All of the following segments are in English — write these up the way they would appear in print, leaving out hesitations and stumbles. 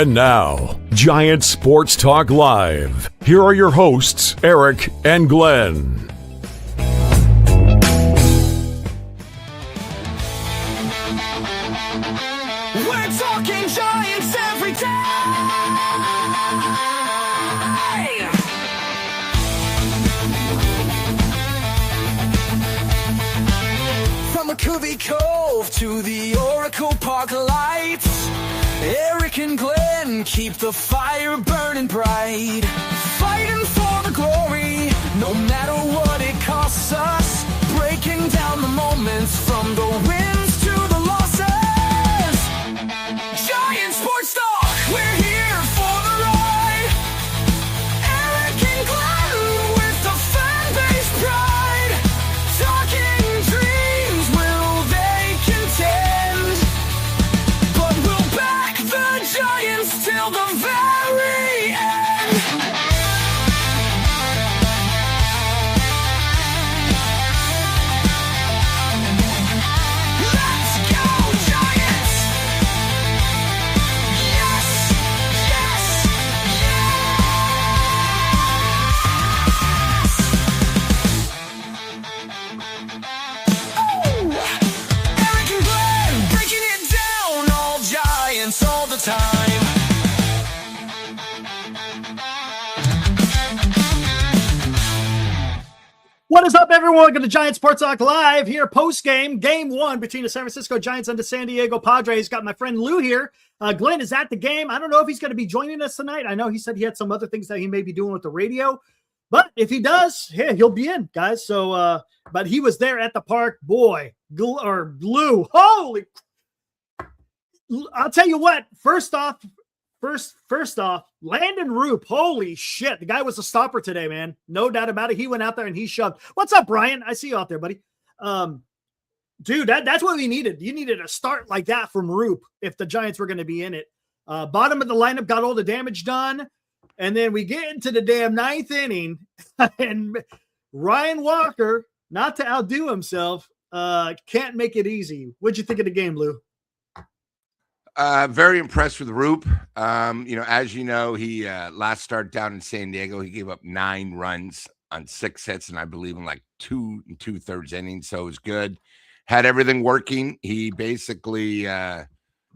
And now, Giant Sports Talk Live. Here are your hosts, Eric and Glenn. We're talking Giants every day. From McCovey Cove to the Oracle Park lights, Eric and Glenn keep the fire burning bright, fighting for the glory, no matter what it costs us, breaking down the moments from the wins to the losses. Giant Sports Talk, we're here for the ride. Eric and Glenn with the fan base pride, talking dreams, will they contend? But we'll back the Giants till the very end. Let's go, Giants! Yes, yes, yes! Oh! Eric and Glenn breaking it down, all Giants all the time. What is up, everyone? Welcome to Giant Sports Talk Live here, post-game, game one between the San Francisco Giants and the San Diego Padres. Got my friend Lou here. Glenn is at the game. I don't know if he's going to be joining us tonight. I know he said he had some other things that he may be doing with the radio, but if he does, yeah, he'll be in, guys. So, but he was there at the park. Boy, Lou, holy! I'll tell you what. First off, Landen Roupp, holy shit. The guy was a stopper today, man. No doubt about it. He went out there and he shoved. What's up, Brian? I see you out there, buddy. Dude, that's what we needed. You needed a start like that from Roupp if the Giants were going to be in it. Bottom of the lineup got all the damage done. And then we get into the damn ninth inning and Ryan Walker, not to outdo himself, can't make it easy. What'd you think of the game, Lou? Very impressed with Roupp. As you know, he last start down in San Diego, he gave up 9 runs on 6 hits, and I believe in like 2 2/3 innings. So it was good. Had everything working. He basically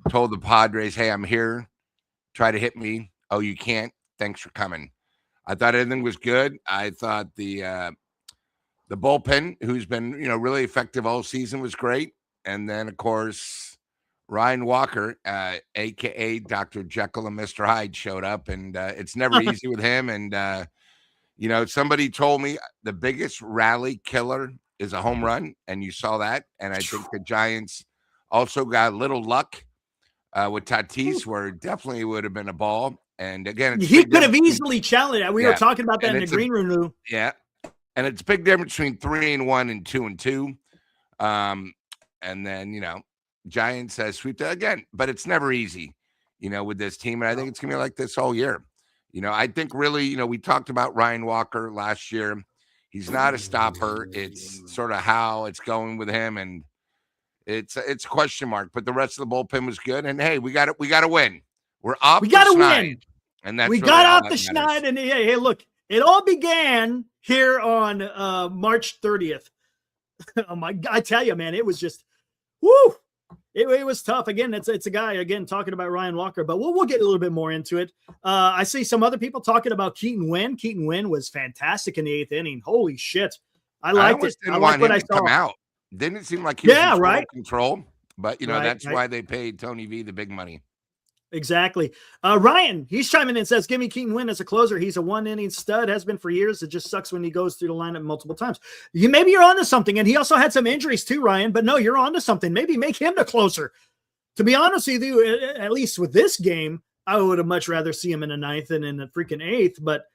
told the Padres, "Hey, I'm here. Try to hit me. Oh, you can't. Thanks for coming." I thought everything was good. I thought the bullpen, who's been really effective all season, was great. And then of course, Ryan Walker, a.k.a. Dr. Jekyll and Mr. Hyde, showed up, and it's never easy with him. And, somebody told me the biggest rally killer is a home run, and you saw that. And I think the Giants also got a little luck with Tatis, where it definitely would have been a ball. And, again, he could have easily challenged that. We were talking about that in the green room, Lou. Yeah, and it's a big difference between 3-1 and 2-2. And then, Giants sweep that again, but it's never easy, with this team. And I think it's going to be like this all year. I think really, we talked about Ryan Walker last year. He's not a stopper. It's sort of how it's going with him. And it's a question mark, but the rest of the bullpen was good. And hey, we got to win. We're off. We got to win. And that's we really got off the schneid. And hey, look, it all began here on March 30th. Oh my God, I tell you, man, it was just, woo. It was tough. Again, it's a guy, again, talking about Ryan Walker, but we'll get a little bit more into it. I see some other people talking about Keaton Wynn. Keaton Wynn was fantastic in the 8th inning. Holy shit. I liked it. I liked what I saw. Come out. Didn't seem like he was in right. control, but, that's why they paid Tony V the big money. Exactly. Ryan, he's chiming in and says, give me Keaton Wynn as a closer. He's a 1-inning stud, has been for years. It just sucks when he goes through the lineup multiple times. Maybe you're onto something. And he also had some injuries too, Ryan, but no, you're onto something. Maybe make him the closer. To be honest with you, at least with this game, I would have much rather see him in the 9th than in the freaking 8th, but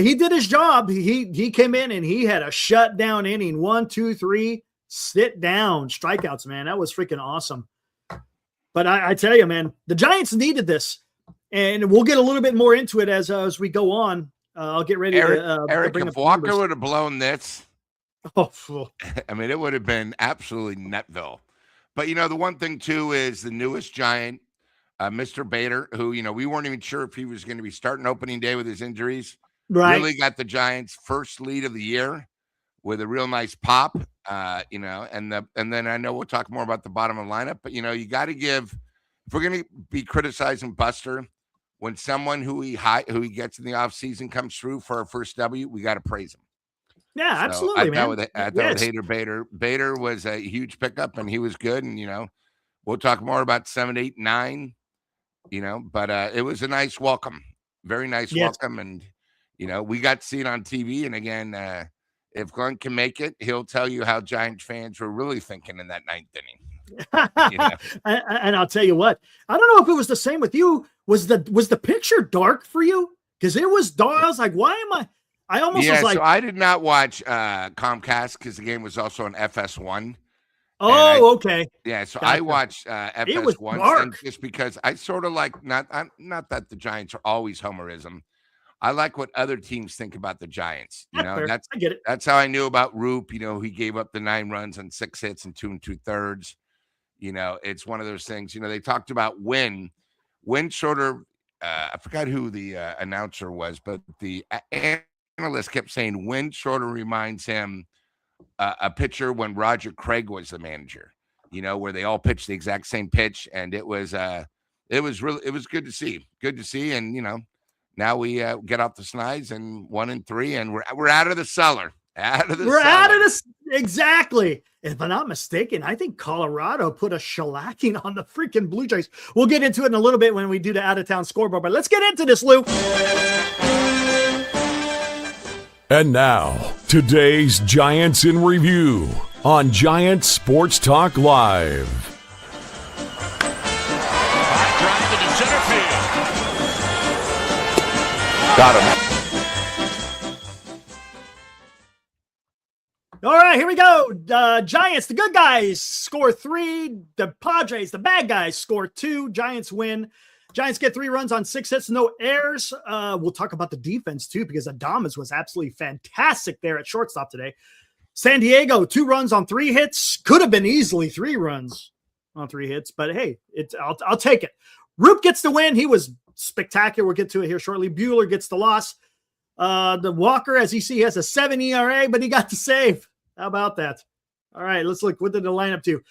he did his job. He came in and he had a shutdown inning. 1, 2, 3, sit down, strikeouts, man. That was freaking awesome. But I tell you, man, the Giants needed this, and we'll get a little bit more into it as we go on. I'll get ready Eric, to bring if Walker would have blown this, I mean, it would have been absolutely nutville. But, the one thing, too, is the newest Giant, Mr. Bader, who, we weren't even sure if he was going to be starting opening day with his injuries, Right. really got the Giants' first lead of the year with a real nice pop, and then I know we'll talk more about the bottom of the lineup, but, you got to give, if we're going to be criticizing Buster, when someone who he gets in the offseason comes through for our first W, we got to praise him. Yeah, So absolutely, man. I thought with Hader Bader was a huge pickup, and he was good, and, we'll talk more about 7, 8, 9, but it was a nice welcome, very nice welcome, and, we got to see it on TV, and again, if Glenn can make it, he'll tell you how Giants fans were really thinking in that 9th inning. And I'll tell you what, I don't know if it was the same with you. Was the picture dark for you? Because it was dark. I was like, why am I almost was like, so I did not watch Comcast because the game was also on FS1. Oh, okay. Yeah, so Gotcha. I watched FS1 just because I sort of like not that the Giants are always homerism. I like what other teams think about the Giants. I get it. That's how I knew about Roupp. He gave up the 9 runs on 6 hits and 2 2/3. It's one of those things. They talked about Wynn sort of. I forgot who the announcer was, but the analyst kept saying Wynn sort of reminds him a pitcher when Roger Craig was the manager. Where they all pitched the exact same pitch, and it was good to see. Good to see, and now we get off the snides and 1-3, and we're out of the cellar. Out of this. Exactly. If I'm not mistaken, I think Colorado put a shellacking on the freaking Blue Jays. We'll get into it in a little bit when we do the out-of-town scoreboard, but let's get into this, Lou. And now, today's Giants in Review on Giants Sports Talk Live. High drive into center field. Got him. All right, here we go. Giants, the good guys, score 3. The Padres, the bad guys, score 2. Giants win. Giants get 3 runs on 6 hits, no errors. We'll talk about the defense, too, because Adames was absolutely fantastic there at shortstop today. San Diego, 2 runs on 3 hits. Could have been easily 3 runs on 3 hits, but hey, I'll take it. Roupp gets the win. He was spectacular. We'll get to it here shortly. Buehler gets the loss. The Walker, as you see, has a 7 ERA, but he got the save. How about that? All right, let's look. What did the lineup do?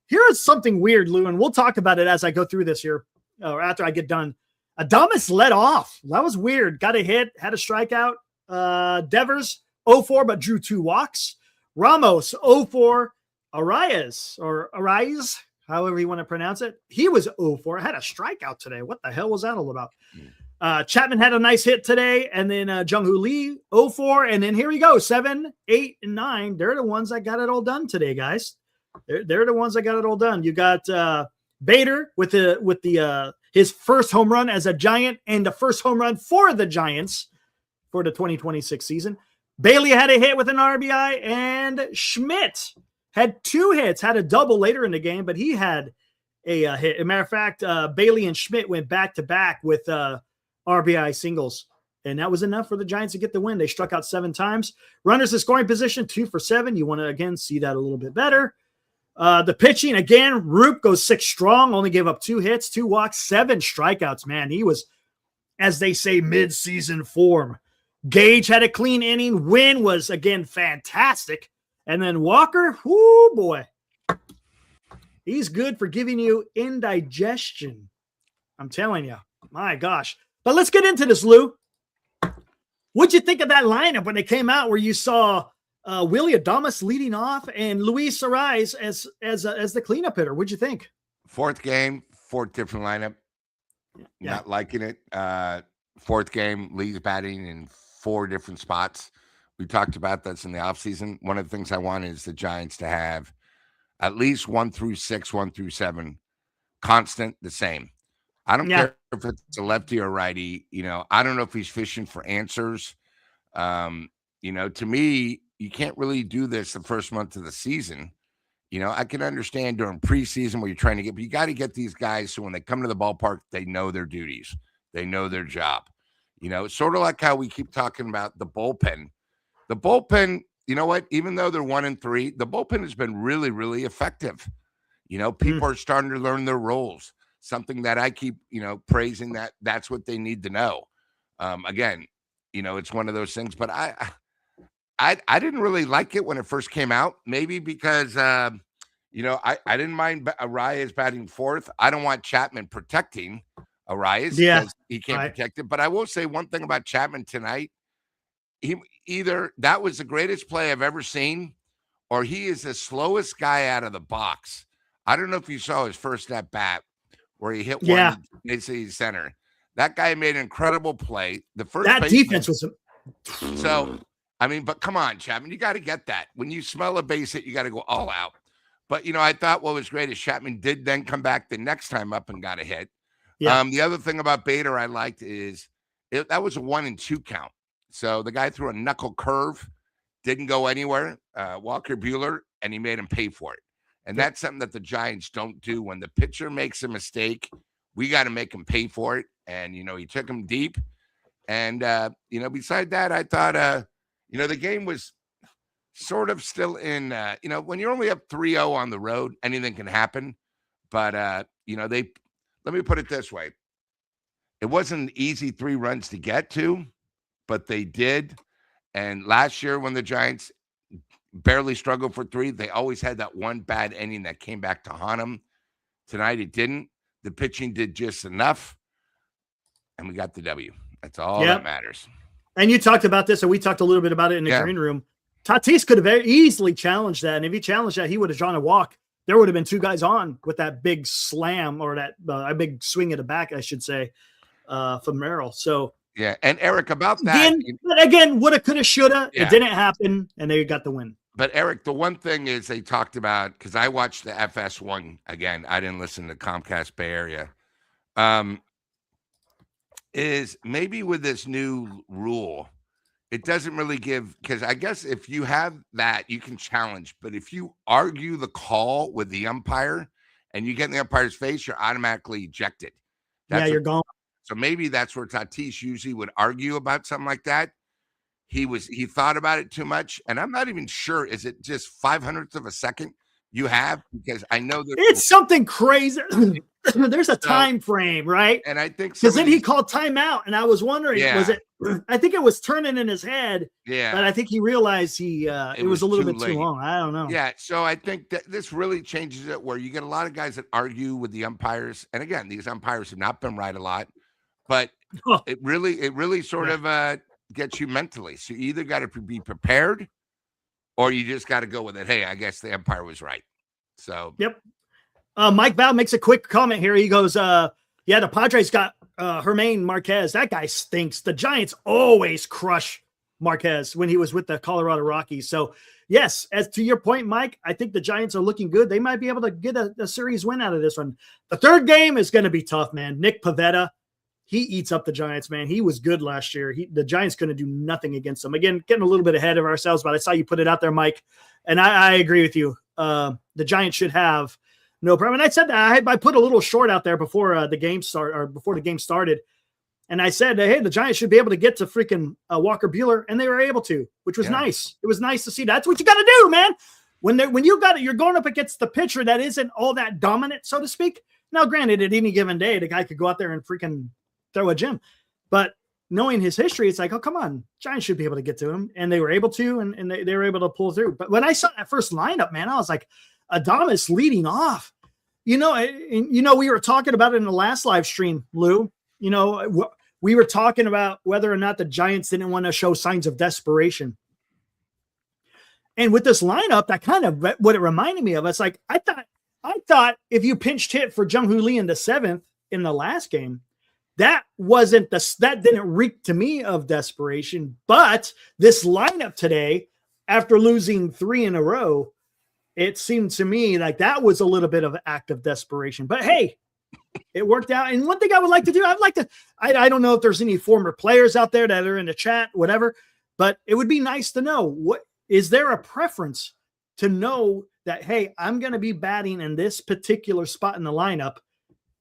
Here is something weird, Lou, and we'll talk about it as I go through this here, or after I get done. Adames led off. That was weird. Got a hit, had a strikeout. Devers, 0-4, but drew 2 walks. Ramos, 0-4. Arias, however you want to pronounce it. He was 0-4. Had a strikeout today. What the hell was that all about? Chapman had a nice hit today, and then Jung-Hoo Lee, 0-4, and then here we go, 7, 8, and 9. They're the ones that got it all done today, guys. They're the ones that got it all done. You got Bader with his first home run as a Giant and the first home run for the Giants for the 2026 season. Bailey had a hit with an RBI, and Schmidt had 2 hits, had a double later in the game, but he had a hit. As a matter of fact, Bailey and Schmidt went back-to-back with RBI singles, and that was enough for the Giants to get the win. They struck out 7 times. Runners in scoring position, 2 for 7. You want to, again, see that a little bit better. The pitching, again, Roupp goes 6 strong, only gave up 2 hits, 2 walks, 7 strikeouts, man. He was, as they say, mid-season form. Gage had a clean inning. Wynn was, again, fantastic. And then Walker, whoo, boy. He's good for giving you indigestion. I'm telling you. My gosh. But let's get into this, Lou. What'd you think of that lineup when they came out where you saw Willie Adames leading off and Luis Arias as the cleanup hitter? What'd you think? 4th game, 4th different lineup. Yeah. Not liking it. 4th game, Lee's batting in 4 different spots. We talked about this in the offseason. One of the things I want is the Giants to have at least 1 through 6, 1 through 7, constant, the same. I don't care if it's a lefty or righty. I don't know if he's fishing for answers. To me, you can't really do this the first month of the season. I can understand during preseason where you're trying to but you got to get these guys so when they come to the ballpark, they know their duties. They know their job. It's sort of like how we keep talking about the bullpen. The bullpen, you know what? Even though they're 1-3, the bullpen has been really, really effective. People are starting to learn their roles. something that I keep, praising that's what they need to know. Again, it's one of those things, but I didn't really like it when it first came out, maybe because, I didn't mind Arias batting fourth. I don't want Chapman protecting Arias because he can't protect it. But I will say one thing about Chapman tonight. Either that was the greatest play I've ever seen, or he is the slowest guy out of the box. I don't know if you saw his first at bat where he hit one basically center. That guy made an incredible play. The first defense was so. I mean, but come on, Chapman, you got to get that. When you smell a base hit, you got to go all out. But I thought what was great is Chapman did then come back the next time up and got a hit. Yeah. The other thing about Bade I liked is that was a 1-2 count. So the guy threw a knuckle curve, didn't go anywhere, Walker Buehler, and he made him pay for it. And that's something that the Giants don't do. When the pitcher makes a mistake, we got to make him pay for it. And, he took him deep. And, beside that, I thought, the game was sort of still in, when you're only up 3-0 on the road, anything can happen. But, let me put it this way. It wasn't an easy 3 runs to get to, but they did. And last year when the Giants barely struggled for 3, they always had that one bad inning that came back to haunt them. Tonight it didn't. The pitching did just enough, and we got the W. That's all that matters. And you talked about this, and we talked a little bit about it in the green room. Tatis could have very easily challenged that, and if he challenged that, he would have drawn a walk. There would have been 2 guys on with that big slam or that a big swing at the back, I should say, from Merrill. So yeah, and Eric, about that again, woulda, coulda, shoulda. It didn't happen, and they got the win. But Eric, the one thing is they talked about, because I watched the FS1 again. I didn't listen to Comcast Bay Area. Is maybe with this new rule, it doesn't really give, because I guess if you have that, you can challenge. But if you argue the call with the umpire and you get in the umpire's face, you're automatically ejected. You're gone. So maybe that's where Tatis usually would argue about something like that. He thought about it too much. And I'm not even sure, is it just 0.05 of a second you have? Because I know that it's something crazy. There's a time frame, right? And I think because then he called timeout, and I was wondering, was it? I think it was turning in his head. Yeah, but I think he realized it was a little bit too long. I don't know. Yeah, so I think that this really changes it, where you get a lot of guys that argue with the umpires, and again, these umpires have not been right a lot, but it really sort of gets you mentally. So you either got to be prepared, or you just got to go with it. Hey, I guess the umpire was right. So yep. Mike Val makes a quick comment here. He goes, the Padres got Germán Marquez. That guy stinks. The Giants always crush Marquez when he was with the Colorado Rockies. So, yes, as to your point, Mike, I think the Giants are looking good. They might be able to get a series win out of this one. The third game is going to be tough, man. Nick Pivetta, he eats up the Giants, man. He was good last year. The Giants going to do nothing against them. Again, getting a little bit ahead of ourselves, but I saw you put it out there, Mike, and I agree with you. The Giants should have no problem. And I said that I put a little short out there before the game started. And I said, hey, the Giants should be able to get to freaking Walker Buehler, and they were able to, which was nice. It was nice to see. That's what you got to do, man. When you're going up against the pitcher that isn't all that dominant, so to speak. Now, granted, at any given day, the guy could go out there and freaking throw a gem. But knowing his history, it's like, oh, come on. Giants should be able to get to him. And they were able to, and they were able to pull through. But when I saw that first lineup, man, I was like, Adames leading off. We were talking about it in the last live stream, Lou. We were talking about whether or not the Giants didn't want to show signs of desperation. And with this lineup, that kind of what it reminded me of. It's like, I thought if you pinched hit for Jung Hoo Lee in the 7th in the last game, that didn't reek to me of desperation. But this lineup today, after losing 3 in a row, it seemed to me like that was a little bit of an act of desperation. But hey, it worked out. And one thing I would like to do, I don't know if there's any former players out there that are in the chat, whatever, but it would be nice to know, is there a preference to know that, hey, I'm going to be batting in this particular spot in the lineup,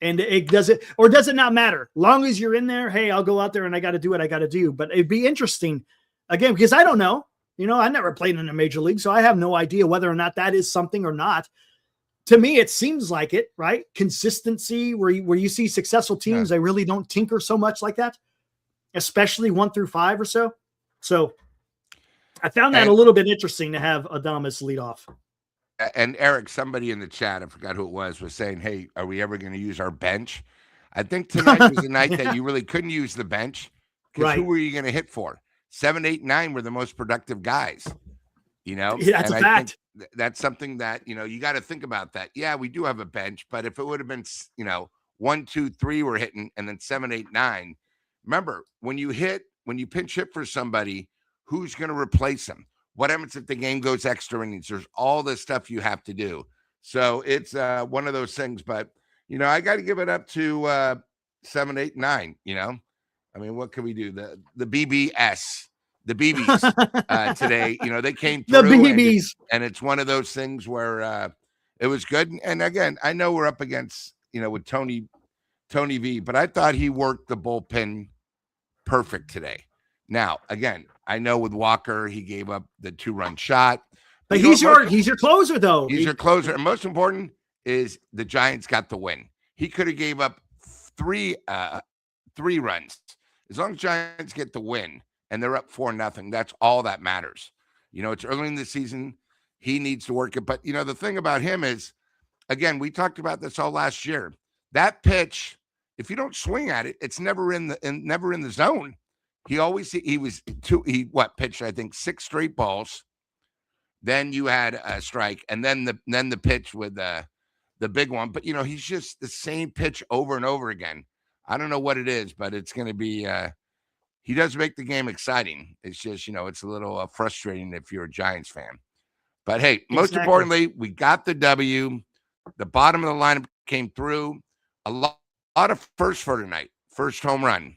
and does it not matter? Long as you're in there, hey, I'll go out there and I got to do what I got to do. But it'd be interesting, again, because I don't know. I never played in a major league, so I have no idea whether or not that is something or not. to me, it seems like it, right? Consistency where you see successful teams, they really don't tinker so much like that, especially 1 through 5 or so. So I found that a little bit interesting to have Adames lead off. And Eric, somebody in the chat, I forgot who it was saying, hey, are we ever going to use our bench? I think tonight was a night that you really couldn't use the bench because who were you going to hit for? 7, 8, 9 were the most productive guys, That's a fact. That's something that, you got to think about that. Yeah, we do have a bench, but if it would have been, 1, 2, 3 were hitting and then 7, 8, 9, remember when you pinch hit for somebody, who's going to replace them? What happens if the game goes extra innings? There's all this stuff you have to do. So it's one of those things, but I got to give it up to 7, 8, 9, I mean, what can we do? The BBS, the BBs today, they came through. The BBs. And it's one of those things where it was good. And again, I know we're up against, with Tony V, but I thought he worked the bullpen perfect today. Now, again, I know with Walker, he gave up the 2-run shot. But he's your closer, though. He's your closer. And most important is the Giants got the win. He could have gave up three runs. As long as Giants get the win and they're up 4-0, that's all that matters. It's early in the season. He needs to work it. But, the thing about him is, again, we talked about this all last year. That pitch, if you don't swing at it, it's never in the zone. He pitched, I think, 6 straight balls. Then you had a strike, and then the pitch with the big one. But, he's just the same pitch over and over again. I don't know what it is, but it's going to be he does make the game exciting. It's just, it's a little frustrating if you're a Giants fan. But, hey, most importantly, we got the W. The bottom of the lineup came through. A lot of firsts for tonight. First home run.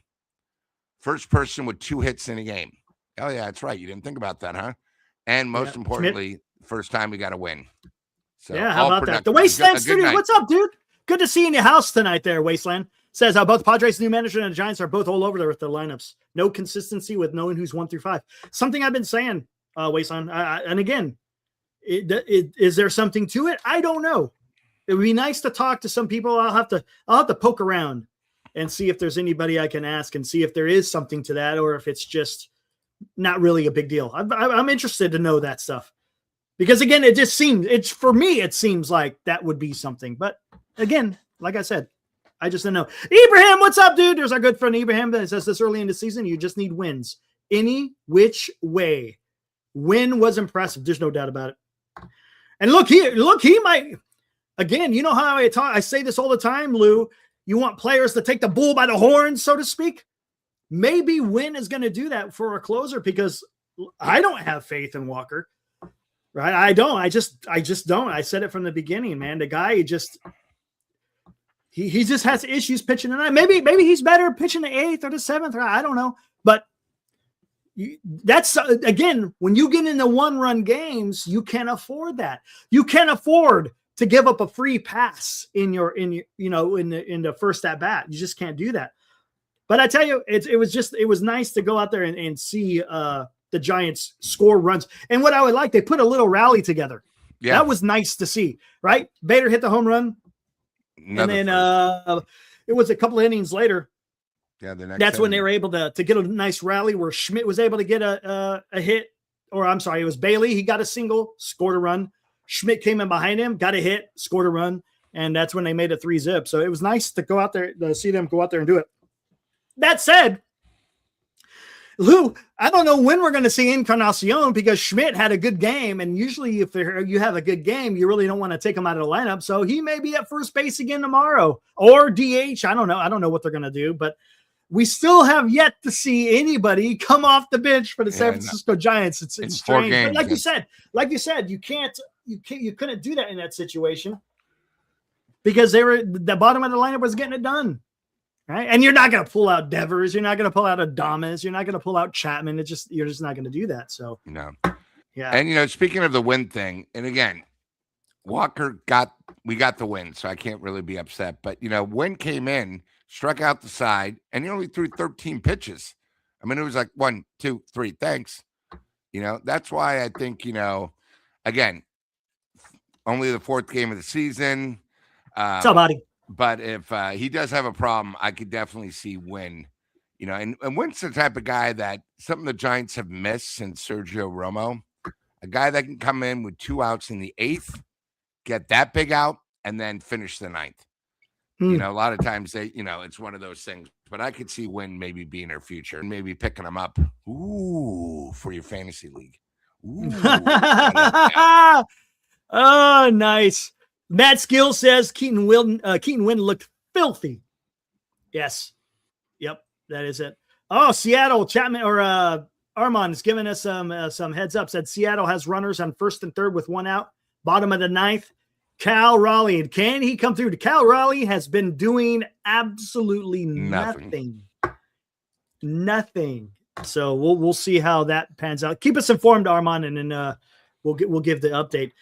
First person with 2 hits in a game. Oh, yeah, that's right. You didn't think about that, huh? And most importantly, first time we got a win. So, yeah, how about that? The Wasteland Studio. What's up, dude? Good to see you in your house tonight there, Wasteland. Says how both Padres' new manager and the Giants are both all over there with their lineups. No consistency with knowing who's 1 through 5. Something I've been saying, Wasteland. And again, is there something to it? I don't know. It would be nice to talk to some people. I'll have to poke around and see if there's anybody I can ask and see if there is something to that or if it's just not really a big deal. I'm interested to know that stuff because again, it seems like that would be something. But again, like I said, I just don't know. Ibrahim, what's up, dude? There's our good friend Ibrahim that says this early in the season, you just need wins. Any which way. Win was impressive. There's no doubt about it. And look, he might, again, you know how I say this all the time, Lou, you want players to take the bull by the horns, so to speak. Maybe Wynn is going to do that for a closer because I don't have faith in Walker, right? I don't. I just don't. I said it from the beginning, man. The guy he just has issues pitching tonight. Maybe he's better pitching the 8th or the 7th. Or I don't know. But that's again, when you get into 1-run games, you can't afford that. You can't afford to give up a free pass in the first at bat. You just can't do that. But I tell you, it was nice to go out there and see the Giants score runs. And what I would like, they put a little rally together. Yeah. That was nice to see, right? Bade hit the home run. And then it was a couple of innings later. Yeah, that's when they were able to get a nice rally where Schmidt was able to get a hit. Or I'm sorry, it was Bailey. He got a single, scored a run. Schmidt came in behind him, got a hit, scored a run. And that's when they made a 3-zip. So it was nice to go out there, to see them go out there and do it. That said, Lou, I don't know when we're going to see Encarnacion because Schmidt had a good game. And usually if you have a good game, you really don't want to take him out of the lineup. So he may be at first base again tomorrow or DH. I don't know. I don't know what they're going to do, but we still have yet to see anybody come off the bench for the San Francisco Giants. It's strange. But like you said, you couldn't do that in that situation because the bottom of the lineup was getting it done. Right. And you're not going to pull out Devers. You're not going to pull out Adames. You're not going to pull out Chapman. You're just not going to do that. So, no. Yeah. And, speaking of the win thing, and again, Walker we got the win, so I can't really be upset. But, Wynn came in, struck out the side, and he only threw 13 pitches. I mean, it was like 1, 2, 3, thanks. That's why I think, again, only the 4th game of the season. What's up, buddy? But if he does have a problem, I could definitely see Wynn. And Wynn's the type of guy that something the Giants have missed since Sergio Romo. A guy that can come in with 2 outs in the 8th, get that big out, and then finish the 9th. A lot of times it's one of those things. But I could see Wynn maybe being our future and maybe picking him up. Ooh, for your fantasy league. Ooh. Oh, nice. Matt Skill says Keaton Wynn looked filthy. Yes. Yep, that is it. Oh, Seattle Chapman or Armand is giving us some heads up. Said Seattle has runners on 1st and 3rd with 1 out. Bottom of the 9th. Cal Raleigh. Can he come through? Cal Raleigh has been doing absolutely nothing. So we'll see how that pans out. Keep us informed, Armand, and then we'll give the update.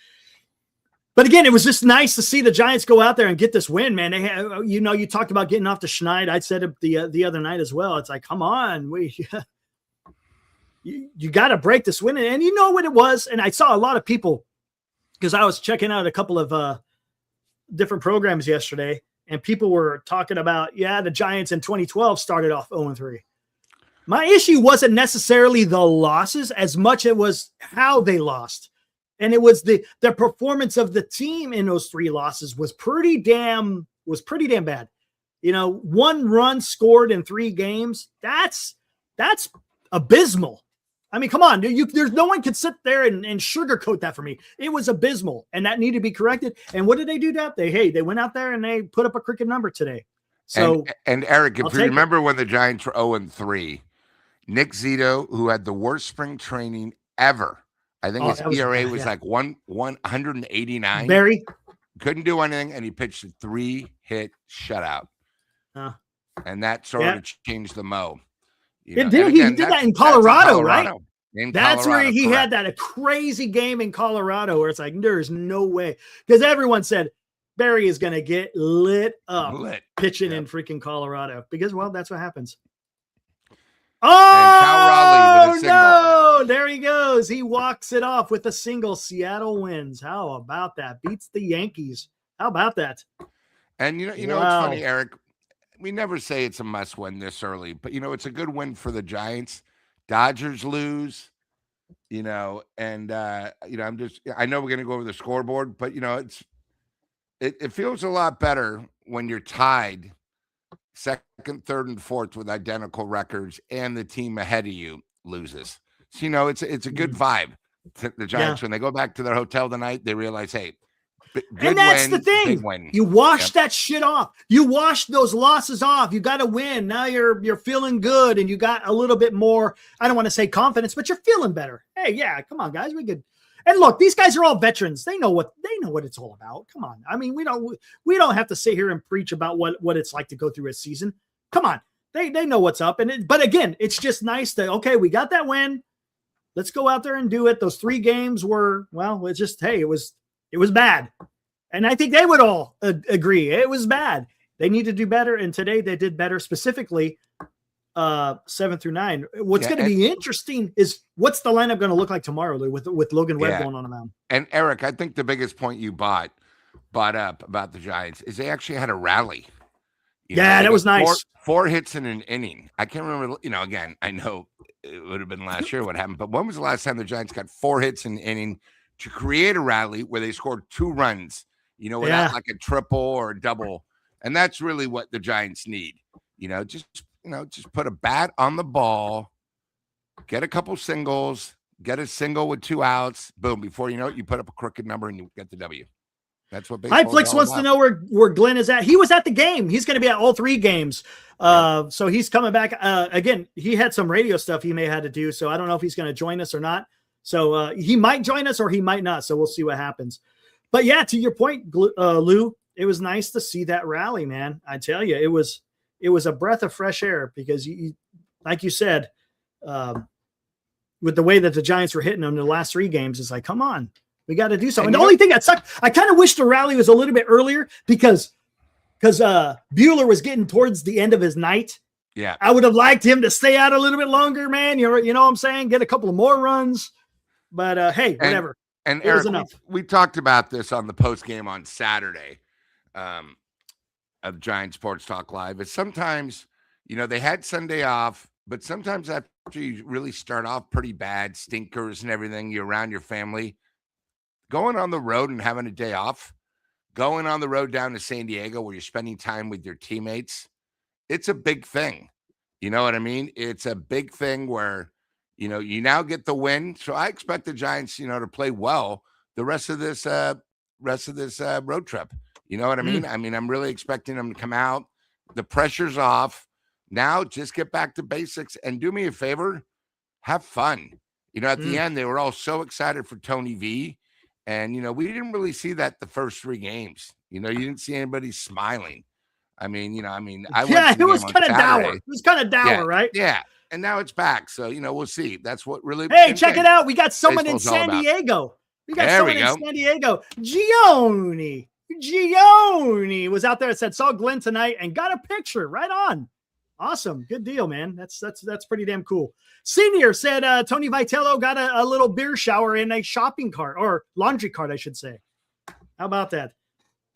But again, it was just nice to see the Giants go out there and get this win, man. They had, you talked about getting off the schneid. I said it the other night as well. It's like, come on, you got to break this win. And you know what it was? And I saw a lot of people, because I was checking out a couple of different programs yesterday, and people were talking about, the Giants in 2012 started off 0-3. My issue wasn't necessarily the losses as much as it was how they lost. And it was the performance of the team in those 3 losses was pretty damn bad. 1 run scored in 3 games. That's abysmal. I mean, come on, there's no one can sit there and sugarcoat that for me. It was abysmal, and that needed to be corrected. And what did they do that? They went out there and they put up a cricket number today. So and Eric, if you remember when the Giants were 0-3, Nick Zito, who had the worst spring training ever, I think his ERA was like 189. Barry couldn't do anything, and he pitched a 3-hit shutout. And that sort of changed the mo. It did. He did that in Colorado, right? That's where he had that crazy game in Colorado where it's like, there's no way. Because everyone said Barry is going to get lit up pitching in freaking Colorado. Because, that's what happens. Oh, no. There he goes. He walks it off with a single. Seattle wins. How about that? Beats the Yankees. How about that? And, it's funny, Eric. We never say it's a must win this early, but it's a good win for the Giants. Dodgers lose, and I know we're going to go over the scoreboard, but it feels a lot better when you're tied 2nd, 3rd, and 4th with identical records and the team ahead of you loses. So, it's a good vibe to the Giants when they go back to their hotel tonight. They realize, hey, and that's the thing. You wash that shit off. You wash those losses off. You got to win. Now you're feeling good, and you got a little bit more. I don't want to say confidence, but you're feeling better. Hey, come on, guys, we could. And look, these guys are all veterans. They know what it's all about. Come on. I mean, we don't have to sit here and preach about what it's like to go through a season. Come on, they know what's up. But again, it's just nice that we got that win. Let's go out there and do it. Those 3 games were it's just it was bad. And I think they would all agree. It was bad. They need to do better. And today they did better, specifically 7 through 9. What's going to be interesting is what's the lineup going to look like tomorrow, Lou, with Logan Webb going on the mound. And Eric, I think the biggest point you brought up about the Giants is they actually had a rally. That was nice. 4 hits in an inning. I can't remember, again, I know it would have been last year what happened, but when was the last time the Giants got 4 hits in an inning to create a rally where they scored 2 runs, without like a triple or a double? And that's really what the Giants need. Just put a bat on the ball, get a couple singles, get a single with 2 outs, boom, before you know it, you put up a crooked number and you get the W. That's what baseball Flix wants to know where Glenn is at. He was at the game. He's going to be at all 3 games. So he's coming back. Again, he had some radio stuff he may have had to do, so I don't know if he's going to join us or not. So he might join us or he might not. So we'll see what happens. But to your point, Lou, it was nice to see that rally, man. I tell you, it was a breath of fresh air because, like you said, with the way that the Giants were hitting them in the last 3 games, it's like, come on, we got to do something. And the only thing that sucked, I kind of wish the rally was a little bit earlier because Buehler was getting towards the end of his night. Yeah, I would have liked him to stay out a little bit longer, man. You know what I'm saying? Get a couple of more runs. But hey, whatever. And It was Eric, enough. we talked about this on the post game on Saturday of Giant Sports Talk Live. Is sometimes, they had Sunday off, but sometimes after you really start off pretty bad, stinkers and everything, you're around your family, going on the road and having a day off, going on the road down to San Diego where you're spending time with your teammates, it's a big thing. You know what I mean? It's a big thing where, you now get the win. So I expect the Giants, to play well the rest of this road trip. You know what I mean? I mean, I'm really expecting them to come out. The pressure's off. Now just get back to basics and do me a favor. Have fun. At the end, they were all so excited for Tony V. And, we didn't really see that the first 3 games. You didn't see anybody smiling. I mean, I went to the it was game on kind of dour. Saturday. It was kind of dour, right? Yeah. And now it's back. So, we'll see. That's what really. Hey, check it out. We got someone in baseball's all San about. Diego. We got There someone we in go. San Diego. Gioni was out there and said, saw Glenn tonight and got a picture. Right on. Awesome. Good deal, man. That's pretty damn cool. Senior said Tony Vitello got a little beer shower in a shopping cart or laundry cart, I should say. How about that?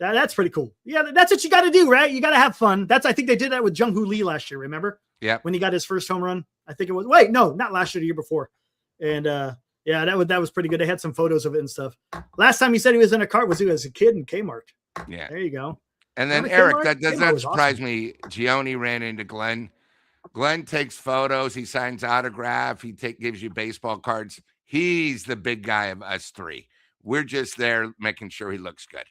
That's pretty cool. Yeah, that's what you got to do, right? You got to have fun. I think they did that with Jung-Hoo Lee last year, remember? Yeah. When he got his first home run. I think it was, wait, no, not last year, the year before. And yeah, that was pretty good. They had some photos of it and stuff. Last time he said he was in a cart was he was a kid in Kmart. Yeah. There you go. And then Remember Eric, Kmart? that does Kmart not was surprise awesome. me. Gioni ran into Glenn. Glenn takes photos. He signs autograph. He gives you baseball cards. He's the big guy of us 3. We're just there making sure he looks good.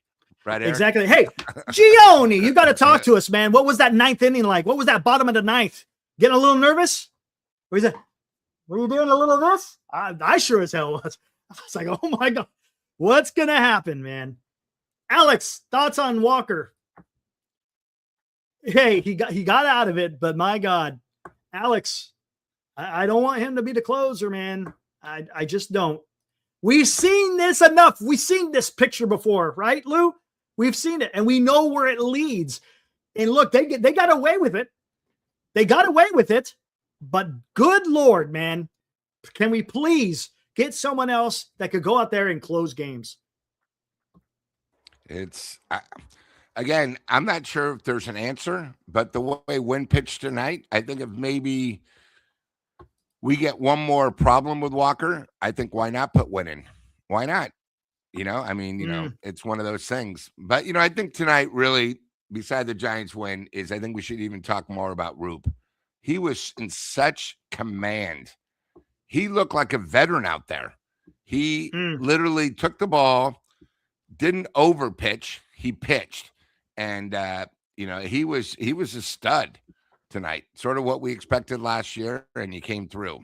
Right, Eric? Exactly. Hey, Gioni, you got to talk to us, man. What was that 9th inning like? What was that bottom of the 9th? Getting a little nervous? What is it? Were you doing a little of this? I sure as hell was. I was like, oh my God, what's going to happen, man? Alex, thoughts on Walker? Hey, he got out of it, but my God, Alex, I don't want him to be the closer, man. I just don't. We've seen this enough. We've seen this picture before, right, Lou? We've seen it, and we know where it leads. And look, they got away with it. They got away with it, but good Lord, man, can we please get someone else that could go out there and close games? Again, I'm not sure if there's an answer, but the way Wynn pitched tonight, I think if maybe we get one more problem with Walker, I think why not put Wynn in? Why not? It's one of those things. But, I think tonight really, beside the Giants win, is I think we should even talk more about Roupp. He was in such command. He looked like a veteran out there. He literally took the ball, didn't over pitch. He pitched. And, he was a stud tonight, sort of what we expected last year, and he came through.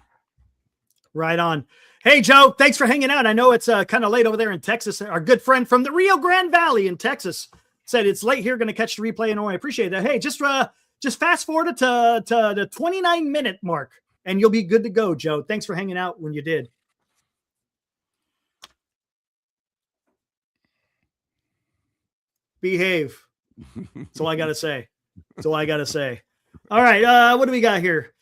Right on. Hey, Joe, thanks for hanging out. I know it's kind of late over there in Texas. Our good friend from the Rio Grande Valley in Texas said it's late here, going to catch the replay, and I appreciate that. Hey, just fast forward it to the 29-minute mark, and you'll be good to go, Joe. Thanks for hanging out when you did. Behave. That's all I got to say. That's all I got to say. All right, what do we got here?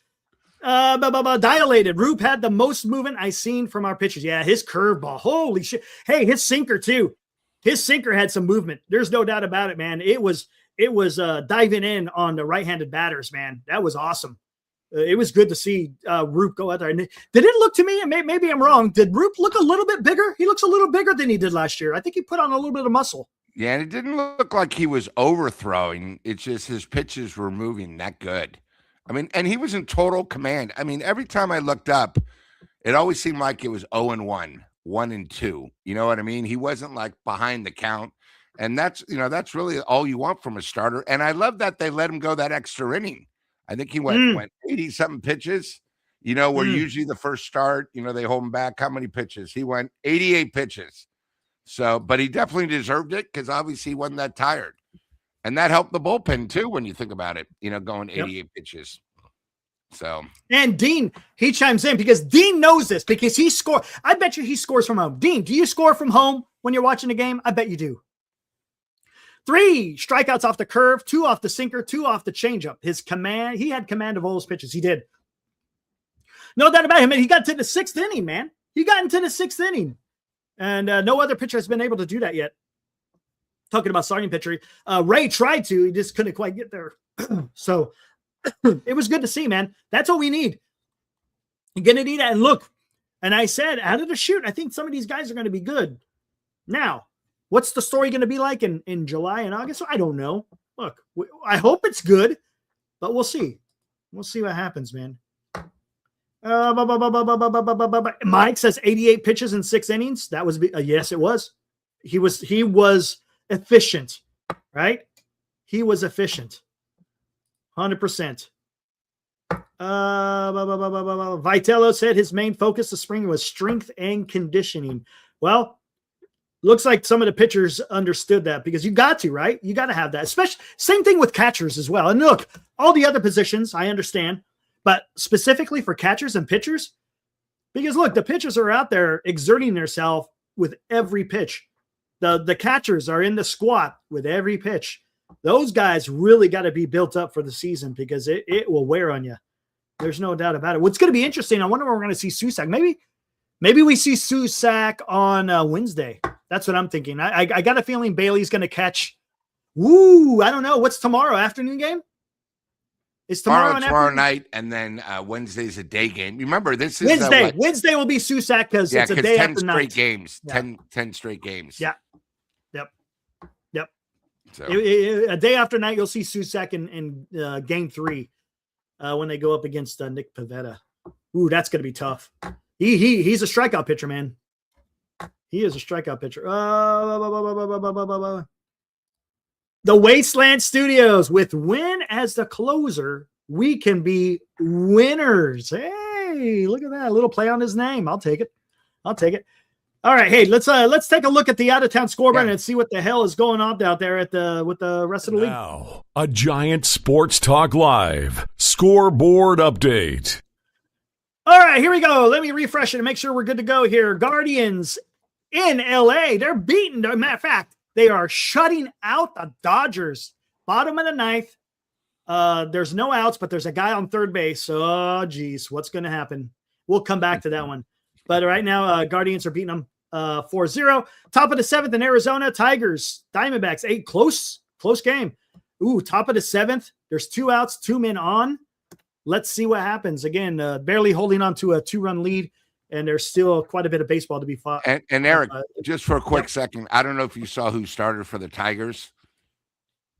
Dilated. Roupp had the most movement I seen from our pitchers. Yeah, his curveball. Holy shit. Hey, his sinker too. His sinker had some movement. There's no doubt about it, man. It was diving in on the right-handed batters, man. That was awesome. It was good to see Roupp go out there. And did it look to me, and maybe I'm wrong, did Roupp look a little bit bigger? He looks a little bigger than he did last year. I think he put on a little bit of muscle. Yeah, and it didn't look like he was overthrowing. It's just his pitches were moving that good. I mean, and he was in total command. I mean, every time I looked up, it always seemed like it was 0-1, 1-2. You know what I mean? He wasn't like behind the count. And that's really all you want from a starter. And I love that they let him go that extra inning. I think he went 80-something pitches, where usually the first start, they hold him back. How many pitches? He went 88 pitches. So, but he definitely deserved it because obviously he wasn't that tired. And that helped the bullpen too, when you think about it, going 88 pitches. So, and Dean, he chimes in because Dean knows this because he scored. I bet you he scores from home. Dean, do you score from home when you're watching a game? I bet you do. 3 strikeouts off the curve, 2 off the sinker, 2 off the changeup. He had command of all his pitches. He did. No doubt about him. And he got to the 6th inning, man. He got into the 6th inning. And no other pitcher has been able to do that yet. Talking about starting pitcher, Ray tried to, he just couldn't quite get there. So it was good to see, man. That's what we need. You're going to need that. And look, and I said, out of the chute, I think some of these guys are going to be good. Now, what's the story going to be like in July and August? I don't know. Look, I hope it's good, but we'll see. We'll see what happens, man. Mike says 88 pitches in 6 innings. That was yes, it was. He was efficient, right? He was efficient. 100%. Vitello said his main focus this spring was strength and conditioning. Well, looks like some of the pitchers understood that, because you got to, right? You got to have that. Especially same thing with catchers as well. And look, all the other positions, I understand, but specifically for catchers and pitchers, because look, the pitchers are out there exerting themselves with every pitch. The catchers are in the squat with every pitch. Those guys really got to be built up for the season, because it will wear on you. There's no doubt about it. What's going to be interesting, I wonder where we're going to see Susac. Maybe we see Susac on Wednesday. That's what I'm thinking. I got a feeling Bailey's going to catch. Woo, I don't know. What's tomorrow? Afternoon game? Is tomorrow night, and then Wednesday's a day game. Remember, this is Wednesday. Wednesday will be Susac because it's a day 10 after straight night. games. Yeah. 10 straight games. Yeah. Yep. So. A day after night, you'll see Susac in game 3 when they go up against Nick Pivetta. Ooh, that's going to be tough. He's a strikeout pitcher, man. He is a strikeout pitcher. The Wasteland Studios, with Win as the closer, we can be winners. Hey, look at that. A little play on his name. I'll take it. All right, hey, let's take a look at the out-of-town scoreboard and see what the hell is going on out there with the rest of the league. Now, a Giant Sports Talk Live scoreboard update. All right, here we go. Let me refresh it and make sure we're good to go here. Guardians in LA, they're beating. Matter of fact, they are shutting out the Dodgers. Bottom of the 9th. There's no outs, but there's a guy on third base. Oh, geez, what's going to happen? We'll come back to that one. But right now, Guardians are beating them 4-0. Top of the 7th in Arizona, Tigers, Diamondbacks, 8. Close game. Ooh, top of the 7th. There's 2 outs, 2 men on. Let's see what happens. Again, barely holding on to a 2-run lead, and there's still quite a bit of baseball to be fought. And Eric, just for a quick second, I don't know if you saw who started for the Tigers.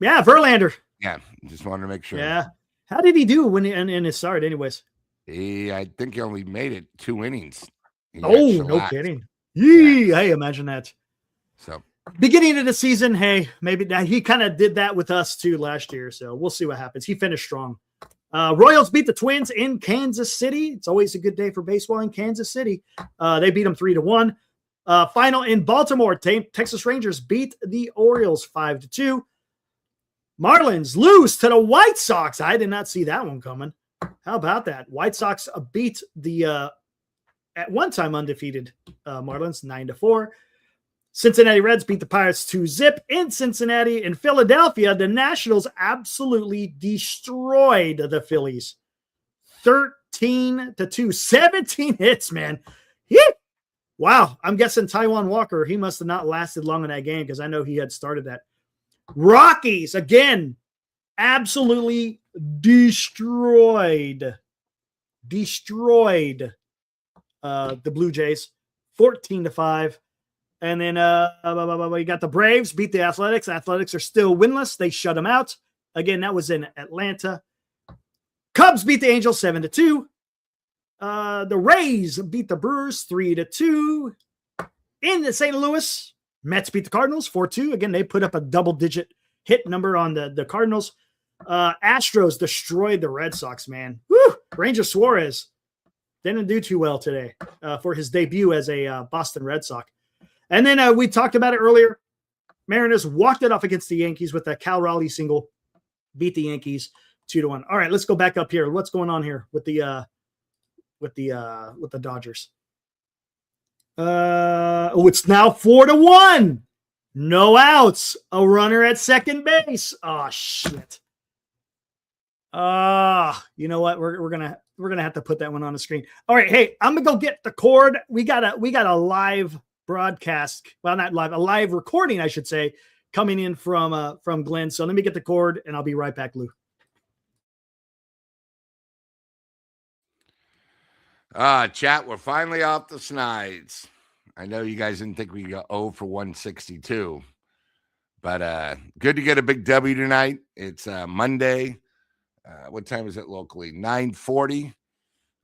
Yeah, Verlander. Yeah, just wanted to make sure. Yeah. How did he do when in his start anyways? I think he only made it 2 innings. No kidding. Yeah. Hey, imagine that. So beginning of the season, hey, maybe he kind of did that with us too last year. So we'll see what happens. He finished strong. Royals beat the Twins in Kansas City. It's always a good day for baseball in Kansas City. They beat them 3-1. Final in Baltimore, Texas Rangers beat the Orioles 5-2. Marlins lose to the White Sox. I did not see that one coming. How about that? White Sox beat the at one time undefeated Marlins 9-4. Cincinnati Reds beat the Pirates 2-0 in Cincinnati. In Philadelphia, the Nationals absolutely destroyed the Phillies 13-2. 17 hits, man. Wow. I'm guessing Taijuan Walker, he must have not lasted long in that game, because I know he had started that. Rockies, again, absolutely destroyed the Blue Jays 14-5. And then we got the Braves beat the Athletics. Athletics are still winless. They shut them out. Again, that was in Atlanta. Cubs beat the Angels 7-2. The Rays beat the Brewers 3-2. In the St. Louis, Mets beat the Cardinals 4-2. Again, they put up a double-digit hit number on the Cardinals. Astros destroyed the Red Sox, man. Woo! Ranger Suarez didn't do too well today for his debut as a Boston Red Sox. And then we talked about it earlier. Mariners walked it off against the Yankees with a Cal Raleigh single, beat the Yankees 2-1. All right, let's go back up here. What's going on here with the Dodgers? It's now 4-1. No outs. A runner at second base. Oh shit. You know what? We're gonna have to put that one on the screen. All right, hey, I'm gonna go get the cord. We got a live broadcast. Well, not live, a live recording, I should say, coming in from Glenn. So let me get the cord and I'll be right back, Lou. Chat, we're finally off the snides. I know you guys didn't think we go 0 for 162, but good to get a big W tonight. It's Monday. What time is it locally? 9:40.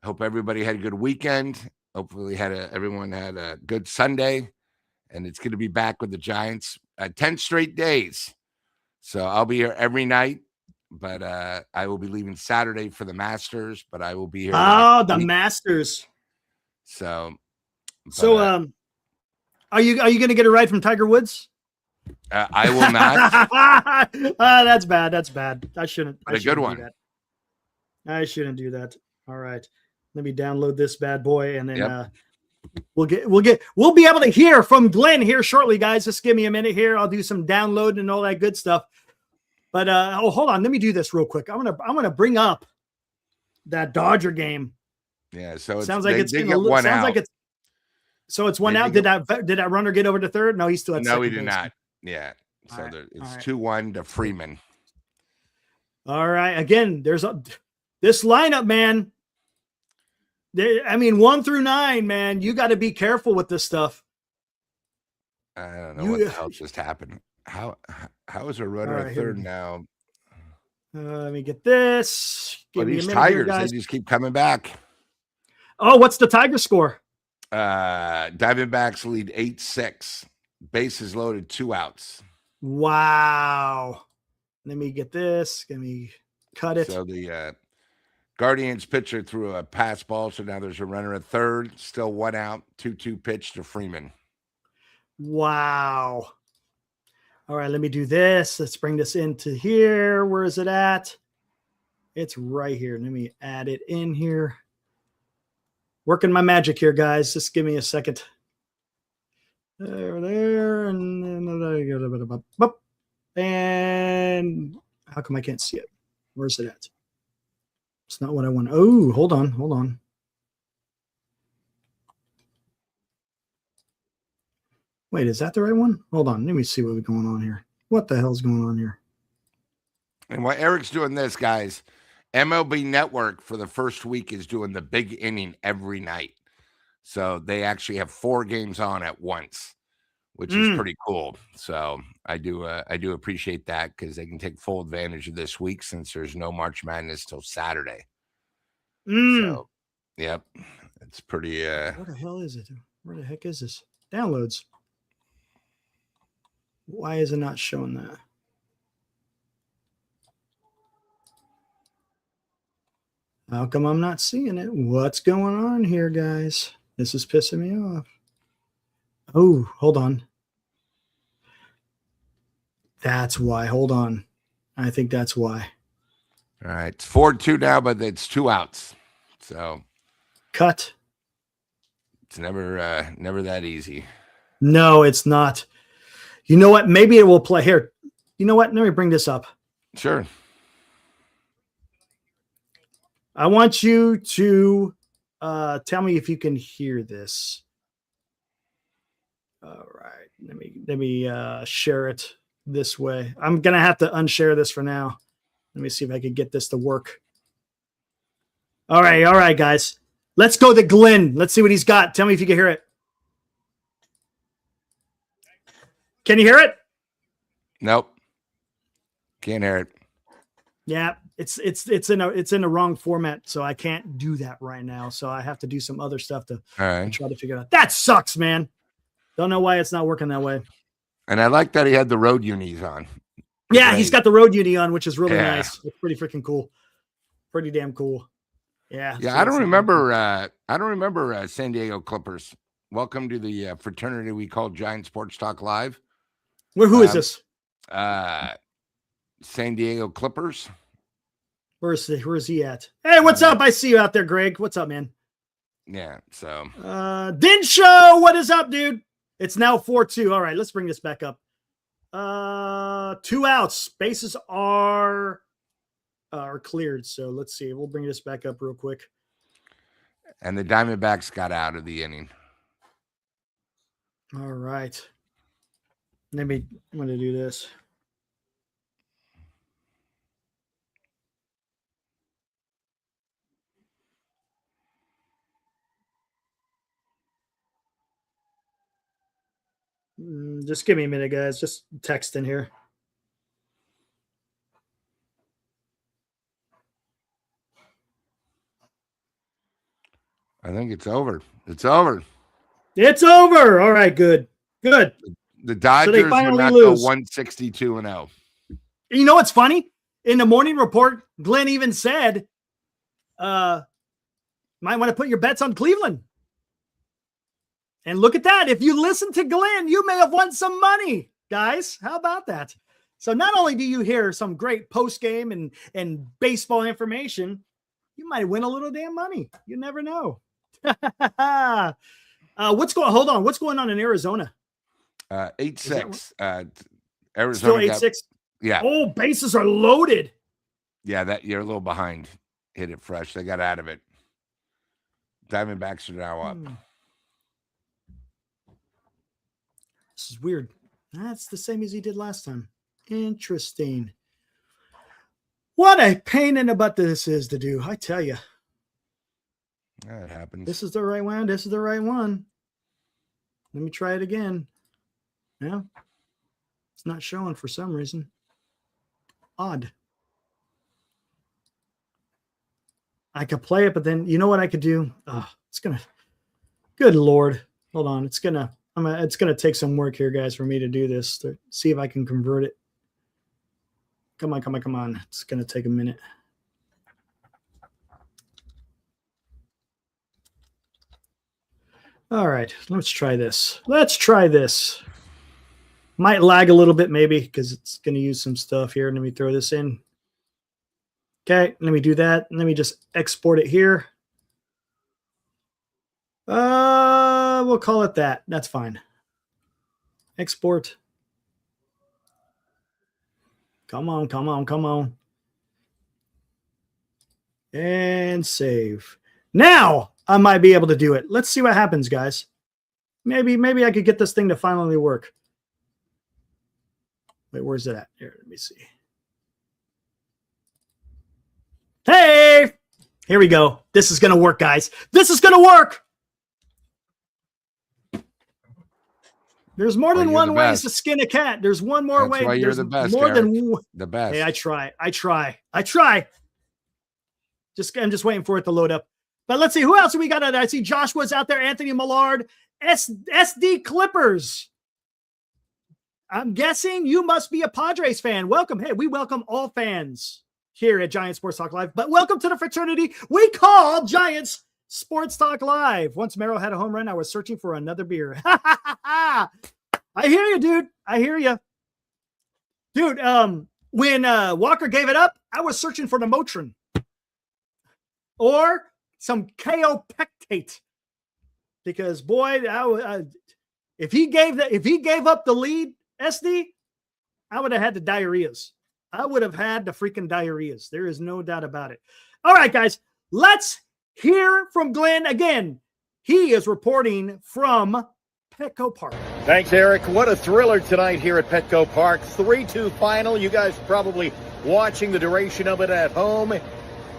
Hope everybody had a good weekend. Hopefully everyone had a good Sunday, and it's good to be back with the Giants. 10 straight days. So I'll be here every night, but I will be leaving Saturday for the Masters, but I will be here. Oh, the Masters. So are you going to get a ride from Tiger Woods? I will not. That's bad. That's bad. I shouldn't. But a good one. I shouldn't do that. All right. Let me download this bad boy, and then we'll be able to hear from Glenn here shortly, guys. Just give me a minute here. I'll do some downloading and all that good stuff. But hold on. Let me do this real quick. I'm gonna bring up that Dodger game. Yeah. So sounds like it's getting one out. So it's one out. Did that runner get over to third? No, he's still at second. No, he did not. Yeah. So it's 2-1 to Freeman. All right. Again, this lineup, man. 1 through 9, man. You got to be careful with this stuff. I don't know what the hell just happened. How is a runner at third now? Let me get this. These Tigers, they just keep coming back. Oh, what's the Tiger score? Diamondbacks lead 8-6. Bases loaded, 2 outs. Wow. Let me get this. Let me cut it. So the Guardians pitcher threw a pass ball, so now there's a runner at third. Still 1 out, 2-2 pitch to Freeman. Wow. All right, let me do this. Let's bring this into here. Where is it at? It's right here. Let me add it in here. Working my magic here, guys. Just give me a second. There, and how come I can't see it? Where's it at? It's not what I want. Oh, hold on. Wait, is that the right one? Hold on. Let me see what's going on here. What the hell's going on here? And while Eric's doing this, guys, MLB Network for the first week is doing the big inning every night. So they actually have 4 games on at once, which is pretty cool. So I do appreciate that because they can take full advantage of this week since there's no March Madness till Saturday. So, yep, it's pretty. What the hell is it? Where the heck is this? Downloads. Why is it not showing that? How come I'm not seeing it? What's going on here, guys? This is pissing me off. Oh, hold on. That's why. Hold on. I think that's why. All right. It's 4-2 now, but it's 2 outs. So cut. It's never that easy. No, it's not. You know what? Maybe it will play here. You know what? Let me bring this up. Sure. I want you to tell me if you can hear this. All right. Let me share it this way. I'm going to have to unshare this for now. Let me see if I can get this to work. All right, guys. Let's go to Glenn. Let's see what he's got. Tell me if you can hear it. Can you hear it? Nope. Can't hear it. Yeah, it's in the wrong format, so I can't do that right now. So I have to do some other stuff to try to figure it out. That sucks, man. Don't know why it's not working that way. And I like that he had the road unis on. Yeah, he's got the road uni on, which is really nice. It's pretty freaking cool. Pretty damn cool. Yeah. Yeah, I don't remember San Diego Clippers. Welcome to the fraternity we call Giant Sports Talk Live. Who is this? San Diego Clippers. Where is he at? Hey, what's up? I see you out there, Greg. What's up, man? Yeah, so Din Show, what is up, dude? It's now 4-2. All right, let's bring this back up. 2 outs. Bases are cleared. So let's see. We'll bring this back up real quick. And the Diamondbacks got out of the inning. All right. I'm going to do this. Just give me a minute, guys. Just text in here. I think it's over. It's over. It's over. All right, good. Good. The Dodgers will not go 162-0. You know what's funny? In the morning report, Glenn even said, might want to put your bets on Cleveland. And look at that. If you listen to Glenn, you may have won some money, guys. How about that? So not only do you hear some great post-game and baseball information, you might win a little damn money. You never know. Hold on. What's going on in Arizona? 8-6. Arizona still 8-6. Yeah. Oh, bases are loaded. Yeah, that you're a little behind. Hit it fresh. They got out of it. Diamondbacks are now up. This is weird. That's the same as he did last time. Interesting. What a pain in the butt this is to do. I tell you. That happens. This is the right one. This is the right one. Let me try it again. Yeah. It's not showing for some reason. Odd. I could play it, but then you know what I could do? Oh, it's going to, good Lord. Hold on. It's going to take some work here, guys, for me to do this, to see if I can convert it. Come on. It's going to take a minute. All right, let's try this. Might lag a little bit maybe because it's going to use some stuff here. Let me throw this in. Okay, let me do that. Let me just export it here. We'll call it that. That's fine. Export. Come on. And save. Now I might be able to do it. Let's see what happens, guys. Maybe I could get this thing to finally work. Wait, where's it at? Here, let me see. Hey, here we go. This is going to work, guys. This is going to work. There's more than one way to skin a cat. There's one more way. That's why you're the best. More than the best. Hey, I try. I'm just waiting for it to load up. But let's see who else we got. I see Joshua's out there. Anthony Millard, SD Clippers. I'm guessing you must be a Padres fan. Welcome. Hey, we welcome all fans here at Giant Sports Talk Live. But welcome to the fraternity we call Giants Sports Talk Live. Once Merrill had a home run, I was searching for another beer. I hear you, dude. I hear you. Dude, when Walker gave it up, I was searching for the Motrin. Or some KO Pectate. Because, boy, if he gave up the lead, SD, I would have had the diarrheas. I would have had the freaking diarrheas. There is no doubt about it. All right, guys, let's hear from Glenn again. He is reporting from Petco Park. Thanks, Eric. What a thriller tonight here at Petco Park. 3-2 final. You guys probably watching the duration of it at home.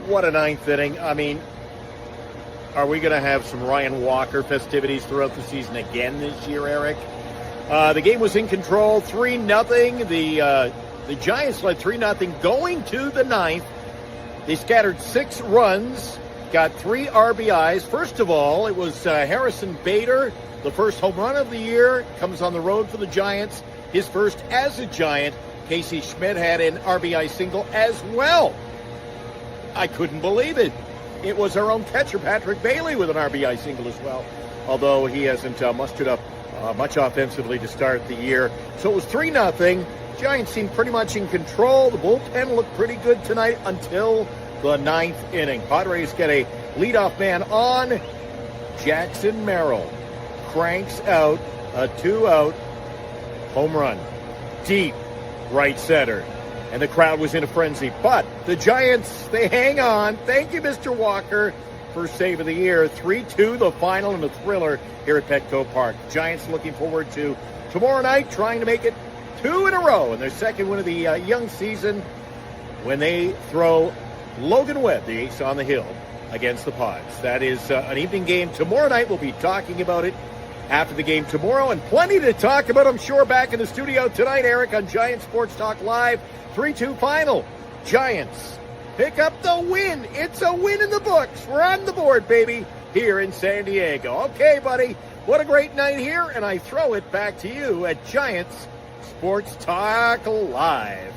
What a ninth inning. I mean, are we going to have some Ryan Walker festivities throughout the season again this year, Eric? The game was in control, 3-0. The Giants led 3-0 going to the ninth. They scattered 6 runs, got 3 RBIs. First of all, it was Harrison Bader, the first home run of the year, comes on the road for the Giants. His first as a Giant. Casey Schmidt had an RBI single as well. I couldn't believe it. It was our own catcher, Patrick Bailey, with an RBI single as well, although he hasn't mustered up much offensively to start the year. So it was 3-0. Giants seemed pretty much in control. The bullpen looked pretty good tonight until the 9th inning. Padres get a leadoff man on. Jackson Merrill cranks out a 2-out home run. Deep right center. And the crowd was in a frenzy. But the Giants, they hang on. Thank you, Mr. Walker. First save of the year. 3-2, the final, and a thriller here at Petco Park. Giants looking forward to tomorrow night, trying to make it 2 in a row and their second win of the young season when they throw Logan Webb, the ace on the hill, against the Pods. That is an evening game tomorrow night. We'll be talking about it after the game tomorrow, and plenty to talk about, I'm sure, back in the studio tonight, Eric, on Giants Sports Talk Live. 3-2 final. Giants pick up the win. It's a win in the books. We're on the board, baby, here in San Diego. Okay, buddy, what a great night here, and I throw it back to you at Giants Sports Talk Live.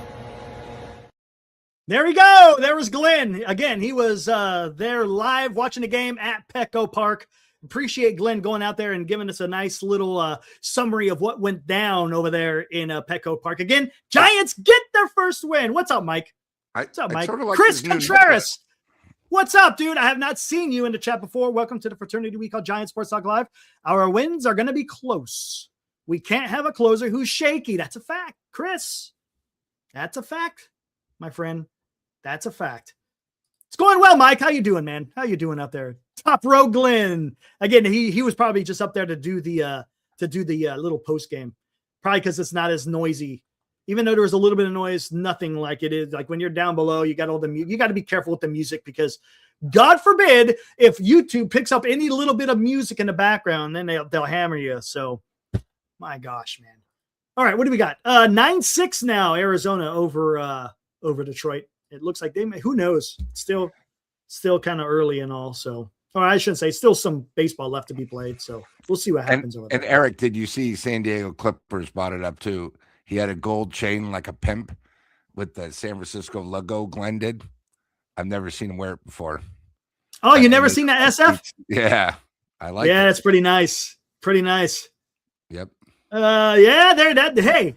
There we go. There was Glenn. Again, he was there live watching the game at Petco Park. Appreciate Glenn going out there and giving us a nice little summary of what went down over there in Petco Park. Again, Giants get their first win. What's up, Mike? What's up, Mike? Sort of like Chris Contreras. What's up, dude? I have not seen you in the chat before. Welcome to the fraternity we call Giants Sports Talk Live. Our wins are going to be close. We can't have a closer who's shaky. That's a fact, Chris. That's a fact, my friend. That's a fact. It's going well, Mike. How you doing, man? How you doing out there? Top row Glenn. Again, he was probably just up there to do the little post game. Probably because it's not as noisy. Even though there was a little bit of noise, nothing like it is. Like when you're down below, you got all the you got to be careful with the music because God forbid if YouTube picks up any little bit of music in the background, then they'll hammer you. So, my gosh, man. All right, what do we got? 9-6 now, Arizona over Detroit. It looks like they may, who knows? Still kind of early and all. So, or I shouldn't say, still some baseball left to be played. So we'll see what happens over there. And Eric, did you see San Diego Clippers bought it up too? He had a gold chain like a pimp with the San Francisco logo. Glenn did. I've never seen him wear it before. Oh, you never seen that SF? Yeah, I like. Yeah, it. it's pretty nice. Pretty nice. Yep. Yeah, there. Hey,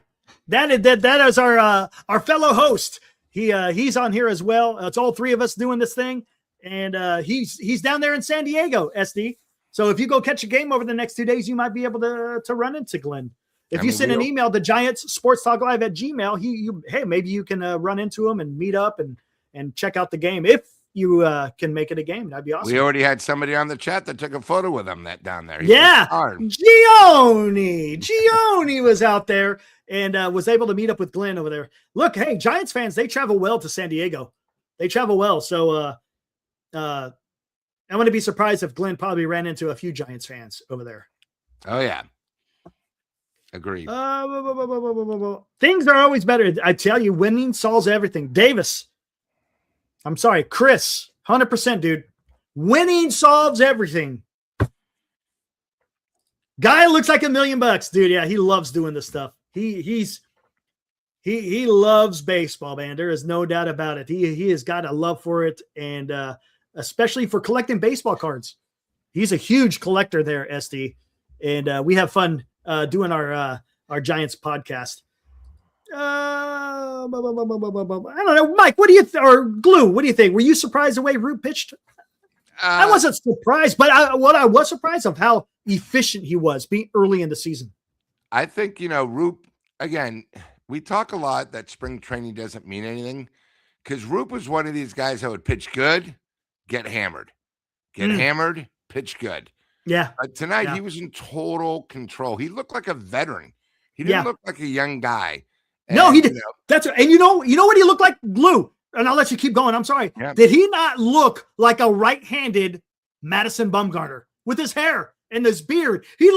that is our fellow host. He's on here as well. It's all three of us doing this thing, and he's down there in San Diego, SD. So if you go catch a game over the next 2 days, you might be able to run into Glenn. If you send an email to Giants Sports Talk Live at Gmail, hey, maybe you can run into him and meet up and check out the game if you can make it a game. That'd be awesome. We already had somebody on the chat that took a photo with him down there. Yeah, Gioni was out there and was able to meet up with Glenn over there. Look, hey, Giants fans, they travel well to San Diego. They travel well. So I wouldn't be surprised if Glenn probably ran into a few Giants fans over there. Oh, yeah. Agreed. Things are always better. I tell you, winning solves everything. Davis. I'm sorry, Chris. 100%, dude. Winning solves everything. Guy looks like $1 million, dude. Yeah, he loves doing this stuff. He loves baseball, man. There is no doubt about it. He has got a love for it, and especially for collecting baseball cards. He's a huge collector there, SD, and we have fun doing our Giants podcast. I don't know, Mike. What do you or Glue? What do you think? Were you surprised the way Roupp pitched? I wasn't surprised, but what I was surprised of how efficient he was being early in the season. I think Roupp. Again, we talk a lot that spring training doesn't mean anything because Roupp was one of these guys that would pitch good, get hammered, pitch good. Yeah. But tonight he was in total control. He looked like a veteran. He didn't look like a young guy. And, no, he did. That's right. And you know what he looked like? Glue. And I'll let you keep going. I'm sorry. Yeah. Did he not look like a right-handed Madison Bumgarner with his hair and his beard? He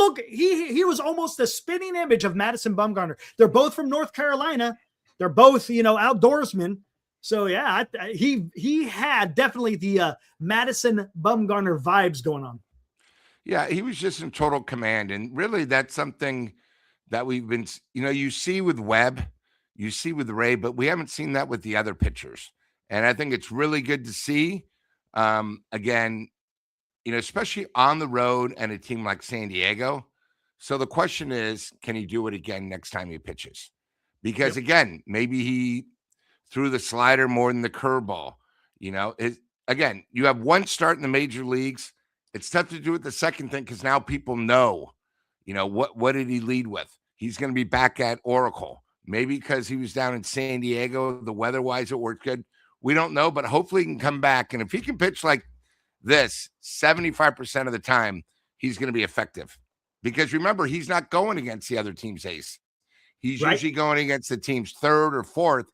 was almost a spitting image of Madison Bumgarner. They're both from North Carolina. They're both, outdoorsmen. So yeah, he had definitely the Madison Bumgarner vibes going on. Yeah, he was just in total command. And really that's something that we've been, you see with Webb, you see with Ray, but we haven't seen that with the other pitchers. And I think it's really good to see. Again, especially on the road and a team like San Diego. So the question is, can he do it again next time he pitches? Because again, maybe he threw the slider more than the curveball. Again, you have one start in the major leagues. It's tough to do it the second thing because now people know, what did he lead with? He's going to be back at Oracle. Maybe because he was down in San Diego, the weather-wise, it worked good. We don't know, but hopefully he can come back. And if he can pitch like this 75% of the time, he's going to be effective. Because remember, he's not going against the other team's ace. He's usually going against the team's third or fourth.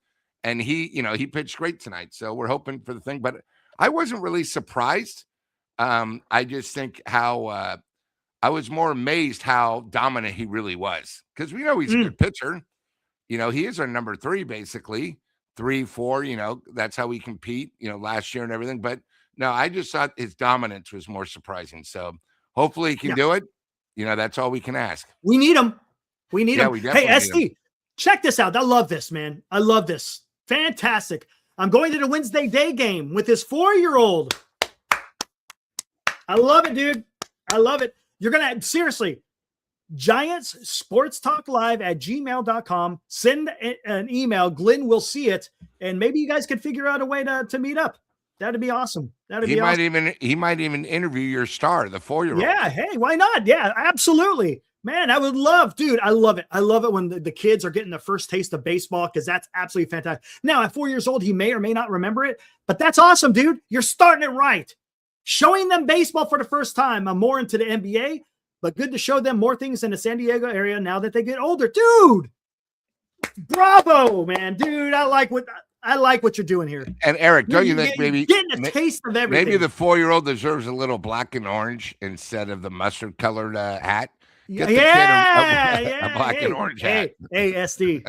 And he pitched great tonight. So we're hoping for the thing. But I wasn't really surprised. I just think how I was more amazed how dominant he really was. Because we know he's a good pitcher. He is our number 3, basically. 3, 4, that's how we compete, last year and everything. But no, I just thought his dominance was more surprising. So hopefully he can do it. That's all we can ask. We need him. We need him. Hey, need SD, check this out. I love this, man. I love this. Fantastic. I'm going to the Wednesday day game with his 4-year-old. I love it, dude. I love it. You're going to, seriously, Giants Sports Talk Live at gmail.com. Send an email. Glenn will see it. And maybe you guys could figure out a way to meet up. That'd be awesome. He might even interview your star, the 4-year-old. Yeah. Hey, why not? Yeah, absolutely. Man, I would love, dude. I love it. I love it when the kids are getting the first taste of baseball, because that's absolutely fantastic. Now, at 4 years old, he may or may not remember it, but that's awesome, dude. You're starting it right. Showing them baseball for the first time. I'm more into the NBA, but good to show them more things in the San Diego area now that they get older. Dude, bravo, man. Dude, I like what you're doing here. And Eric, don't you think maybe getting a taste of everything? Maybe the 4-year-old deserves a little black and orange instead of the mustard colored hat. Get the kid a black and orange hat. Hey, SD.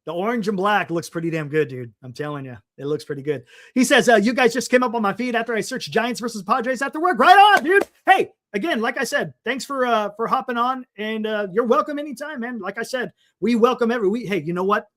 The orange and black looks pretty damn good, dude. I'm telling you, it looks pretty good. He says, you guys just came up on my feed after I searched Giants versus Padres after work. Right on, dude. Hey, again, like I said, thanks for hopping on, and you're welcome anytime, man. Like I said, we welcome every week. Hey, you know what?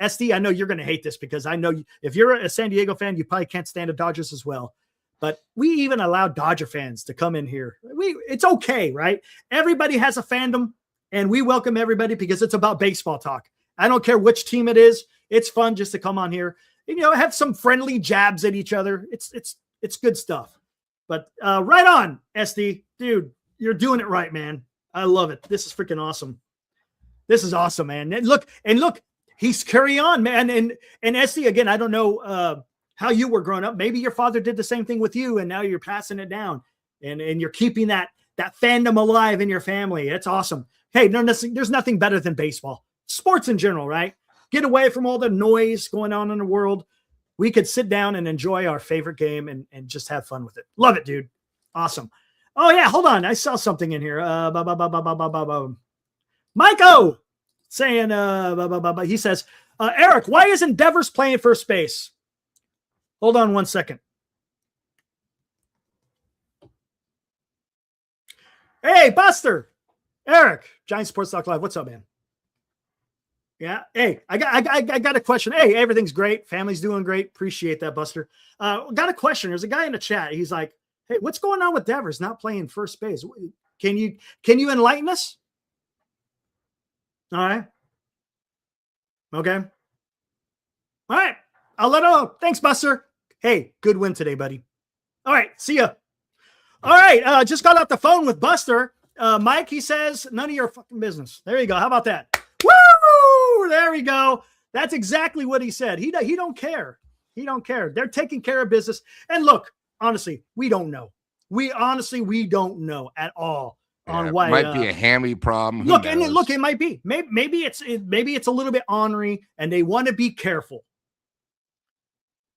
SD, I know you're going to hate this, because I know if you're a San Diego fan, you probably can't stand the Dodgers as well. But we even allow Dodger fans to come in here. It's okay, right? Everybody has a fandom, and we welcome everybody because it's about baseball talk. I don't care which team it is. It's fun just to come on here and, have some friendly jabs at each other. It's good stuff. But right on, SD. Dude, you're doing it right, man. I love it. This is freaking awesome. This is awesome, man. And look, he's carry on, man. And SD, again, I don't know how you were growing up. Maybe your father did the same thing with you, and now you're passing it down, and you're keeping that fandom alive in your family. It's awesome. Hey, there's nothing better than baseball. Sports in general, right? Get away from all the noise going on in the world. We could sit down and enjoy our favorite game and just have fun with it. Love it, dude. Awesome. Oh, yeah, hold on. I saw something in here. Mike-O saying, he says, Eric, why isn't Devers playing first base? Hold on one second. Hey, Buster. Eric, Giant Sports Talk Live. What's up, man? Yeah. Hey, I got a question. Hey, everything's great. Family's doing great. Appreciate that, Buster. Got a question. There's a guy in the chat. He's like, hey, what's going on with Devers not playing first base? Can you enlighten us? All right. Okay. All right. I'll let him know. Thanks, Buster. Hey, good win today, buddy. All right. See ya. All right. Just got off the phone with Buster. Mike, he says, none of your fucking business. There you go. How about that? Woo! There we go. That's exactly what he said. He don't care. He don't care. They're taking care of business. And look, honestly, we don't know. We don't know at all on why. It might be a hammy problem. Look, it might be. Maybe it's a little bit ornery, and they want to be careful.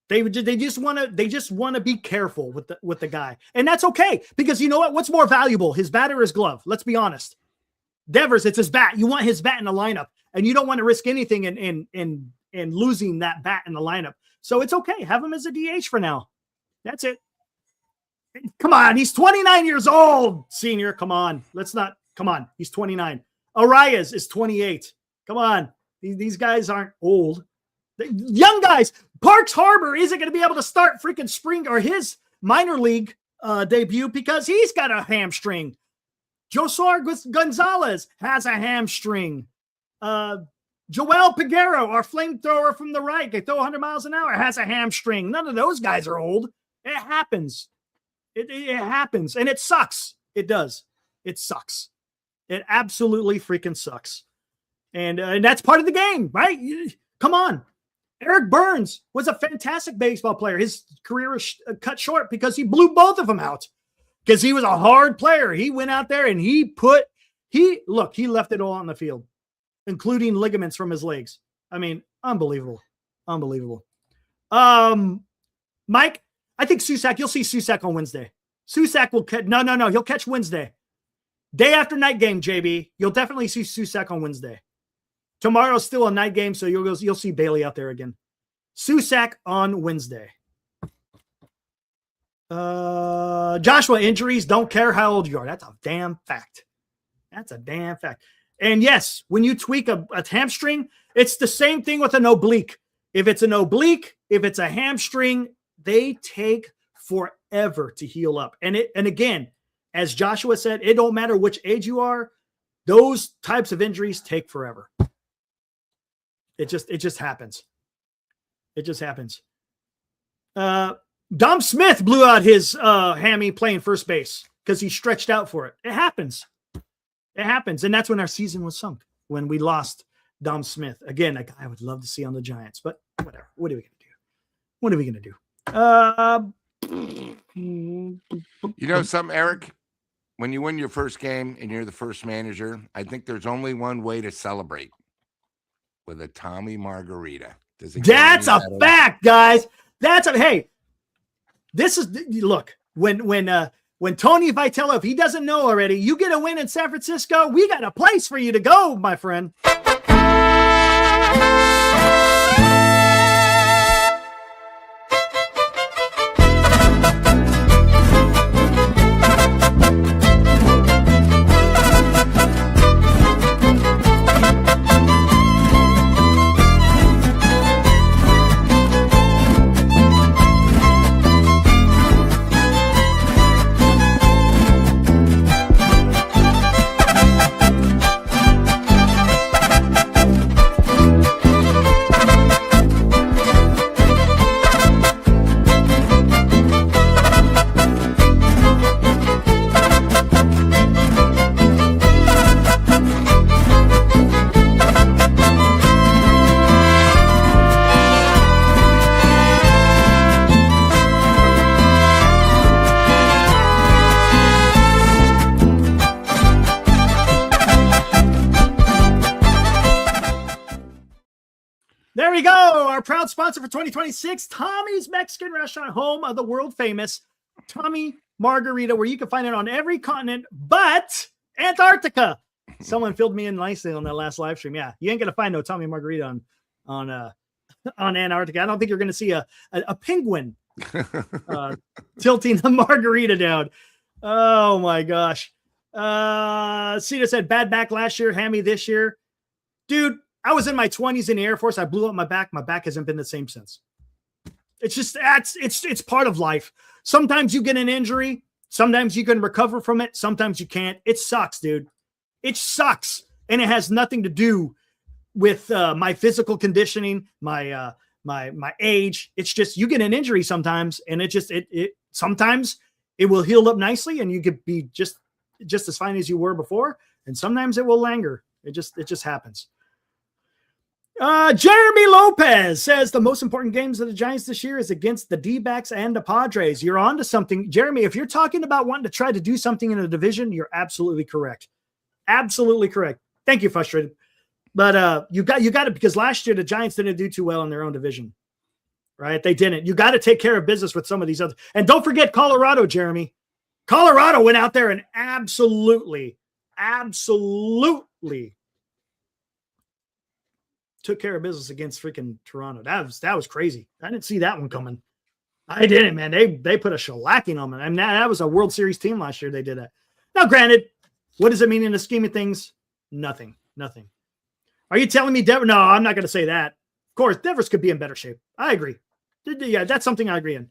They just want to be careful with the guy, and that's okay, because you know what? What's more valuable, his bat or his glove? Let's be honest. Devers, it's his bat. You want his bat in the lineup, and you don't want to risk anything in losing that bat in the lineup. So it's okay. Have him as a DH for now. That's it. Come on, he's 29 years old, senior. Come on, come on. He's 29. Arias is 28. Come on, these guys aren't old. Young guys. Parks Harbor isn't going to be able to start freaking spring or his minor league debut because he's got a hamstring. Josar Gonzalez has a hamstring. Joel Peguero, our flamethrower from the right, they throw 100 miles an hour, has a hamstring. None of those guys are old. It happens. It happens, and it sucks. It does. It sucks. It absolutely freaking sucks. And that's part of the game, right? Come on. Eric Burns was a fantastic baseball player. His career was cut short because he blew both of them out because he was a hard player. He went out there and he left it all on the field, including ligaments from his legs. I mean, unbelievable. Unbelievable. Mike, I think Susac, you'll see Susac on Wednesday. Susac will catch. No. He'll catch Wednesday. Day after night game, JB. You'll definitely see Susac on Wednesday. Tomorrow's still a night game, so you'll see Bailey out there again. Susac on Wednesday. Joshua, injuries don't care how old you are. That's a damn fact. That's a damn fact. And yes, when you tweak a hamstring, it's the same thing with an oblique. If it's an oblique, if it's a hamstring, they take forever to heal up. And again, as Joshua said, it don't matter which age you are, those types of injuries take forever. It just happens. It just happens. Dom Smith blew out his hammy playing first base because he stretched out for it. It happens. It happens. And that's when our season was sunk, when we lost Dom Smith. Again, a guy I would love to see on the Giants, but whatever. What are we going to do? You know something, Eric? When you win your first game and you're the first manager, I think there's only one way to celebrate. With a Tommy Margarita. That's a fact, guys. Hey, this is, look, when Tony Vitello, if he doesn't know already, you get a win in San Francisco, we got a place for you to go, my friend. There we go. Our proud sponsor for 2026, Tommy's Mexican Restaurant, home of the world famous Tommy Margarita, where you can find it on every continent but Antarctica. Someone filled me in nicely on that last live stream. Yeah, you ain't gonna find no Tommy Margarita on Antarctica. I don't think you're gonna see a penguin tilting the margarita down. Oh my gosh. Cedar said bad back last year, hammy this year. Dude, I was in my 20s in the Air Force. I blew up my back. My back hasn't been the same since. It's just, it's part of life. Sometimes you get an injury. Sometimes you can recover from it. Sometimes you can't. It sucks, dude. It sucks. And it has nothing to do with my physical conditioning, my age. It's just, you get an injury sometimes, and sometimes it will heal up nicely and you could be just as fine as you were before. And sometimes it will linger. It just happens. Jeremy Lopez says the most important games of the Giants this year is against the D-backs and the Padres. You're on to something. Jeremy, if you're talking about wanting to try to do something in a division, you're absolutely correct. Absolutely correct. Thank you, Frustrated. But you got it, because last year the Giants didn't do too well in their own division, right? They didn't. You got to take care of business with some of these other. And don't forget Colorado, Jeremy. Colorado went out there and absolutely took care of business against freaking Toronto. That was crazy. I didn't see that one coming. I didn't, man. They put a shellacking on them. I mean, that was a World Series team last year. They did that. Now, granted, what does it mean in the scheme of things? Nothing. Are you telling me Denver? No, I'm not going to say that. Of course, Devers could be in better shape. I agree. Yeah, that's something I agree in.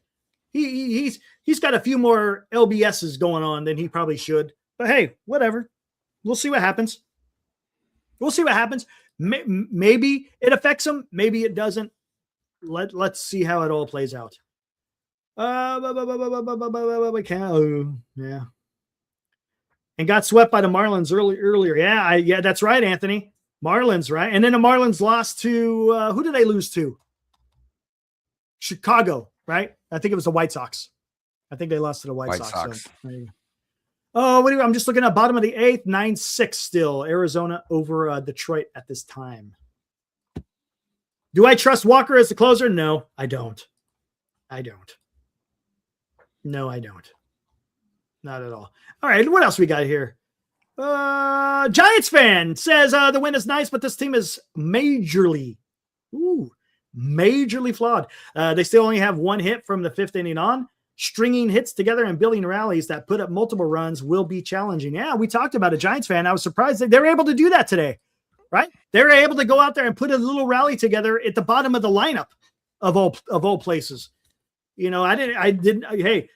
He's got a few more LBSs going on than he probably should. But hey, whatever. We'll see what happens. Maybe it affects him. Maybe it doesn't. Let's see how it all plays out. Yeah. And got swept by the Marlins earlier. Yeah, that's right, Anthony. Marlins, right? And then the Marlins lost to who did they lose to? Chicago, right? I think it was the White Sox. I think they lost to the White Sox. So, oh, I'm just looking at bottom of the 8th, 9-6 still. Arizona over Detroit at this time. Do I trust Walker as the closer? No, I don't. No, I don't. Not at all. All right, what else we got here? Giants fan says the win is nice, but this team is majorly flawed. They still only have one hit from the 5th inning on. Stringing hits together and building rallies that put up multiple runs will be challenging. Yeah, we talked about a Giants fan. I was surprised that they were able to do that today, right? They were able to go out there and put a little rally together at the bottom of the lineup of all places. I didn't. Hey,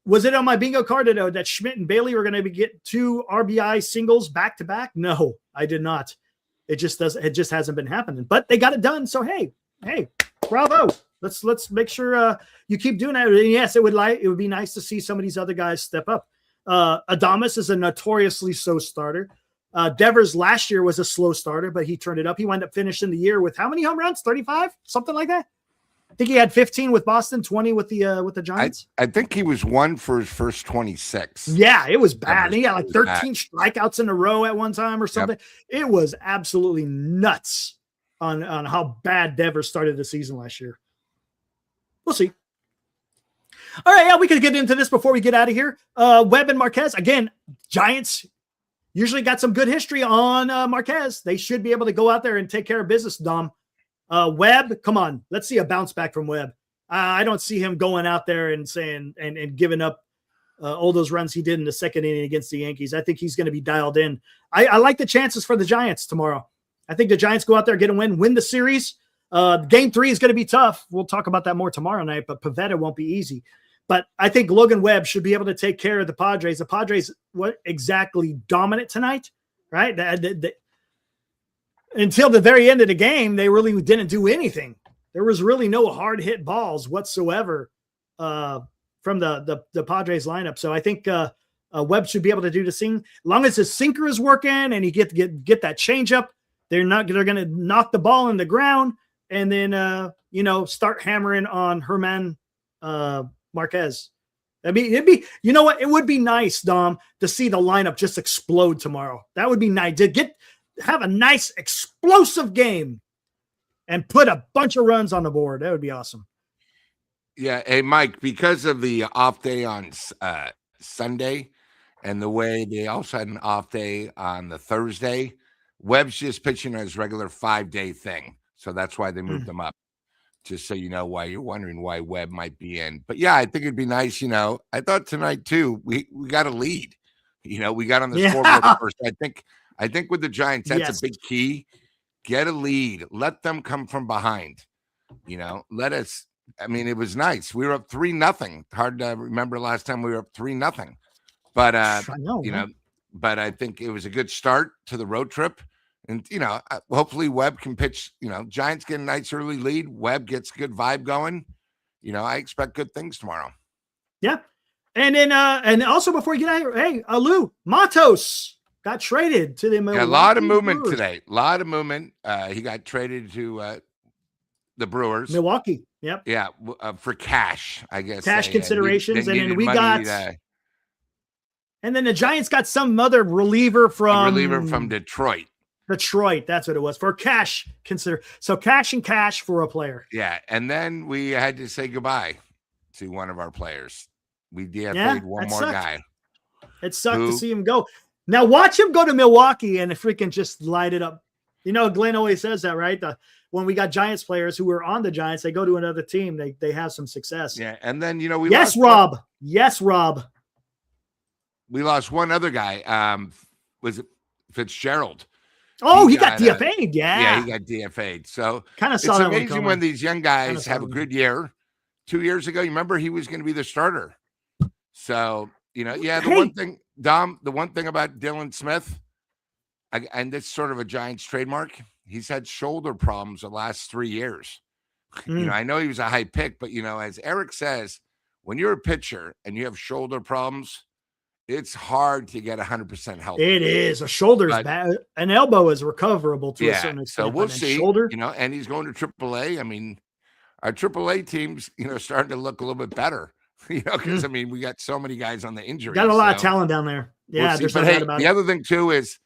was it on my bingo card that Schmidt and Bailey were going to get 2 RBI singles back to back? No, I did not. It just hasn't been happening, but they got it done. So, hey, bravo. Let's make sure you keep doing that. And yes, it would be nice to see some of these other guys step up. Adames is a notoriously slow starter. Devers last year was a slow starter, but he turned it up. He wound up finishing the year with how many home runs? 35, something like that. I think he had 15 with Boston, 20 with the Giants. I think he was 1 for his first 26. Yeah, it was bad. He got like 13 strikeouts in a row at one time or something. Yep. It was absolutely nuts on how bad Devers started the season last year. We'll see. All right, yeah, we could get into this before we get out of here. Webb and Marquez. Again, Giants usually got some good history on Marquez. They should be able to go out there and take care of business, Dom. Webb, come on. Let's see a bounce back from Webb. I don't see him going out there and saying and giving up all those runs he did in the 2nd inning against the Yankees. I think he's going to be dialed in. I like the chances for the Giants tomorrow. I think the Giants go out there, get a win the series. Game 3 is going to be tough. We'll talk about that more tomorrow night, but Pavetta won't be easy. But I think Logan Webb should be able to take care of the Padres. The Padres were exactly dominant tonight, right? Until the very end of the game, they really didn't do anything. There was really no hard hit balls whatsoever from the Padres lineup. So I think Webb should be able to do the thing. As long as his sinker is working and he get that changeup, they're going to knock the ball in the ground. And then, start hammering on Herman Marquez. I mean, it would be nice, Dom, to see the lineup just explode tomorrow. That would be nice to have a nice explosive game and put a bunch of runs on the board. That would be awesome. Yeah. Hey, Mike, because of the off day on Sunday and the way they also had an off day on the Thursday, Webb's just pitching his regular 5-day thing. So that's why they moved them up, just so you know why you're wondering why Webb might be in. But yeah, I think it'd be nice. I thought tonight too, we got a lead. We got on the scoreboard first. I think with the Giants, that's a big key. Get a lead. Let them come from behind. Let us. I mean, it was nice. We were up 3-0. Hard to remember last time we were up 3-0. But but I think it was a good start to the road trip. And, hopefully Webb can pitch, Giants get a nice early lead. Webb gets a good vibe going. I expect good things tomorrow. Yeah. And then, and also before you get out here, hey, Lou Matos got traded to the Milwaukee. A lot of movement Brewers today. A lot of movement. He got traded to the Brewers. Milwaukee. Yep. Yeah. For cash, I guess. Cash considerations. And then we got, and then the Giants got some other reliever from Detroit. Detroit, that's what it was, for cash so cash and cash for a player. Yeah, and then we had to say goodbye to one of our players. We DFA'd one more guy. It sucked to see him go. Now watch him go to Milwaukee and freaking just light it up. Glenn always says that, right? When we got Giants players who were on the Giants, they go to another team, they have some success. Yeah, and then we lost Rob. Yes, Rob. We lost one other guy. Was it Fitzgerald? Oh, he got DFA'd. Yeah, he got DFA'd. So kind of saw that. It's amazing when these young guys have a good year. 2 years ago, you remember he was going to be the starter. So, the one thing, Dom, the one thing about Dylan Smith, and it's sort of a Giants trademark, he's had shoulder problems the last 3 years. I know he was a high pick, but, as Eric says, when you're a pitcher and you have shoulder problems, it's hard to get 100% healthy. It is. A shoulder's bad. An elbow is recoverable to a certain extent. So we'll see. Shoulder, and he's going to AAA. I mean, our AAA teams, starting to look a little bit better. Because we got so many guys on the injury. Got a lot of talent down there. Yeah, there's no doubt about it. The other thing too is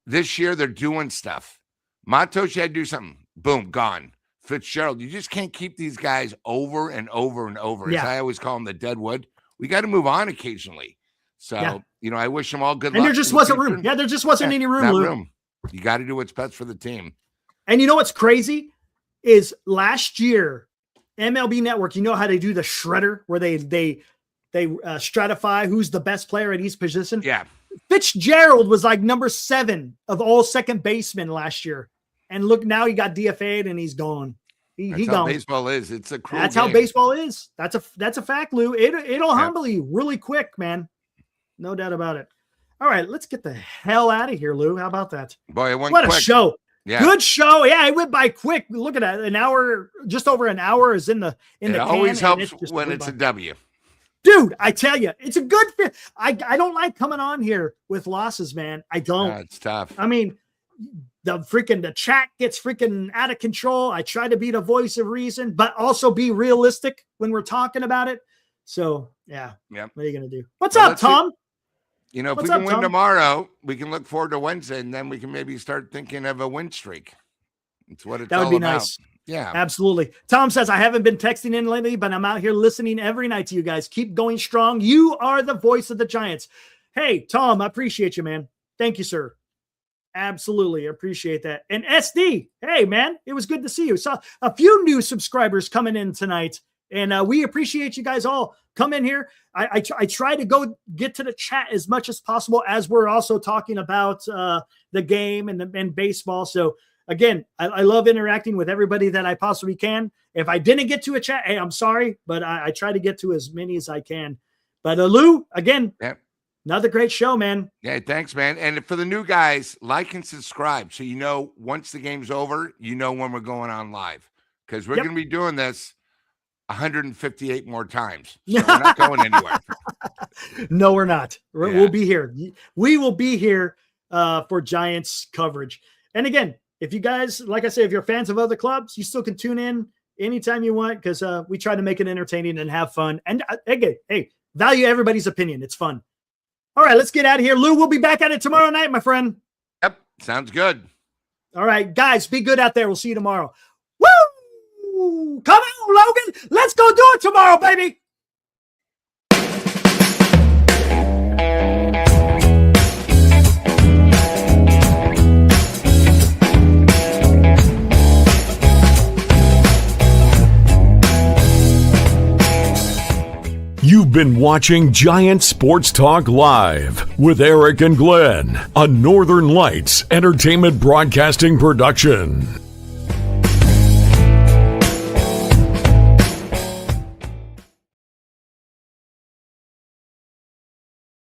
this year they're doing stuff. Matos had to do something. Boom, gone. Fitzgerald, you just can't keep these guys over and over and over. Yeah. As I always call them, the dead wood. We got to move on occasionally. So, I wish them all good luck. And there just wasn't room. Yeah, there just wasn't any room, Lou. You got to do what's best for the team. And you know what's crazy is last year, MLB Network, you know how they do the shredder where they stratify who's the best player at each position? Yeah. Fitzgerald was like number 7 of all second basemen last year. And look, now he got DFA'd and he's gone. That's how baseball is. It's a cruel That's game. how baseball is. That's a fact, Lou. It'll humble you really quick, man. No doubt about it. All right, let's get the hell out of here, Lou. How about that? Boy, it went what quick. A show. Yeah. Good show. Yeah, it went by quick. Look at that. An hour, just over an hour is in the It always helps when it's a W. Dude, I tell you, it's a good fit. I don't like coming on here with losses, man. I don't. It's tough. I mean, the chat gets freaking out of control. I try to be the voice of reason, but also be realistic when we're talking about it. So, yeah. What are you going to do? What's up, Tom? If we can win tomorrow, we can look forward to Wednesday, and then we can maybe start thinking of a win streak. It's what it's all about. That would be nice. Yeah, absolutely. Tom says, I haven't been texting in lately, but I'm out here listening every night to you guys. Keep going strong. You are the voice of the Giants. Hey, Tom, I appreciate you, man. Thank you, sir. Absolutely. Appreciate that. And SD, hey, man, it was good to see you. Saw a few new subscribers coming in tonight, and we appreciate you guys all. Come in here. I try to go get to the chat as much as possible as we're also talking about the game and baseball. So, again, I love interacting with everybody that I possibly can. If I didn't get to a chat, hey, I'm sorry, but I try to get to as many as I can. But Lou, again, another great show, man. Yeah, thanks, man. And for the new guys, like and subscribe so once the game's over, when we're going on live. Because we're going to be doing this 158 more times. So we're not going anywhere. No, we're not. We'll be here. We will be here for Giants coverage. And again, if you guys, like I say, if you're fans of other clubs, you still can tune in anytime you want because we try to make it entertaining and have fun. And again, hey, value everybody's opinion. It's fun. All right, let's get out of here. Lou, we'll be back at it tomorrow night, my friend. Yep, sounds good. All right, guys, be good out there. We'll see you tomorrow. Woo! Come on, Logan. Let's go do it tomorrow, baby. You've been watching Giant Sports Talk Live with Eric and Glenn, a Northern Lights Entertainment Broadcasting production.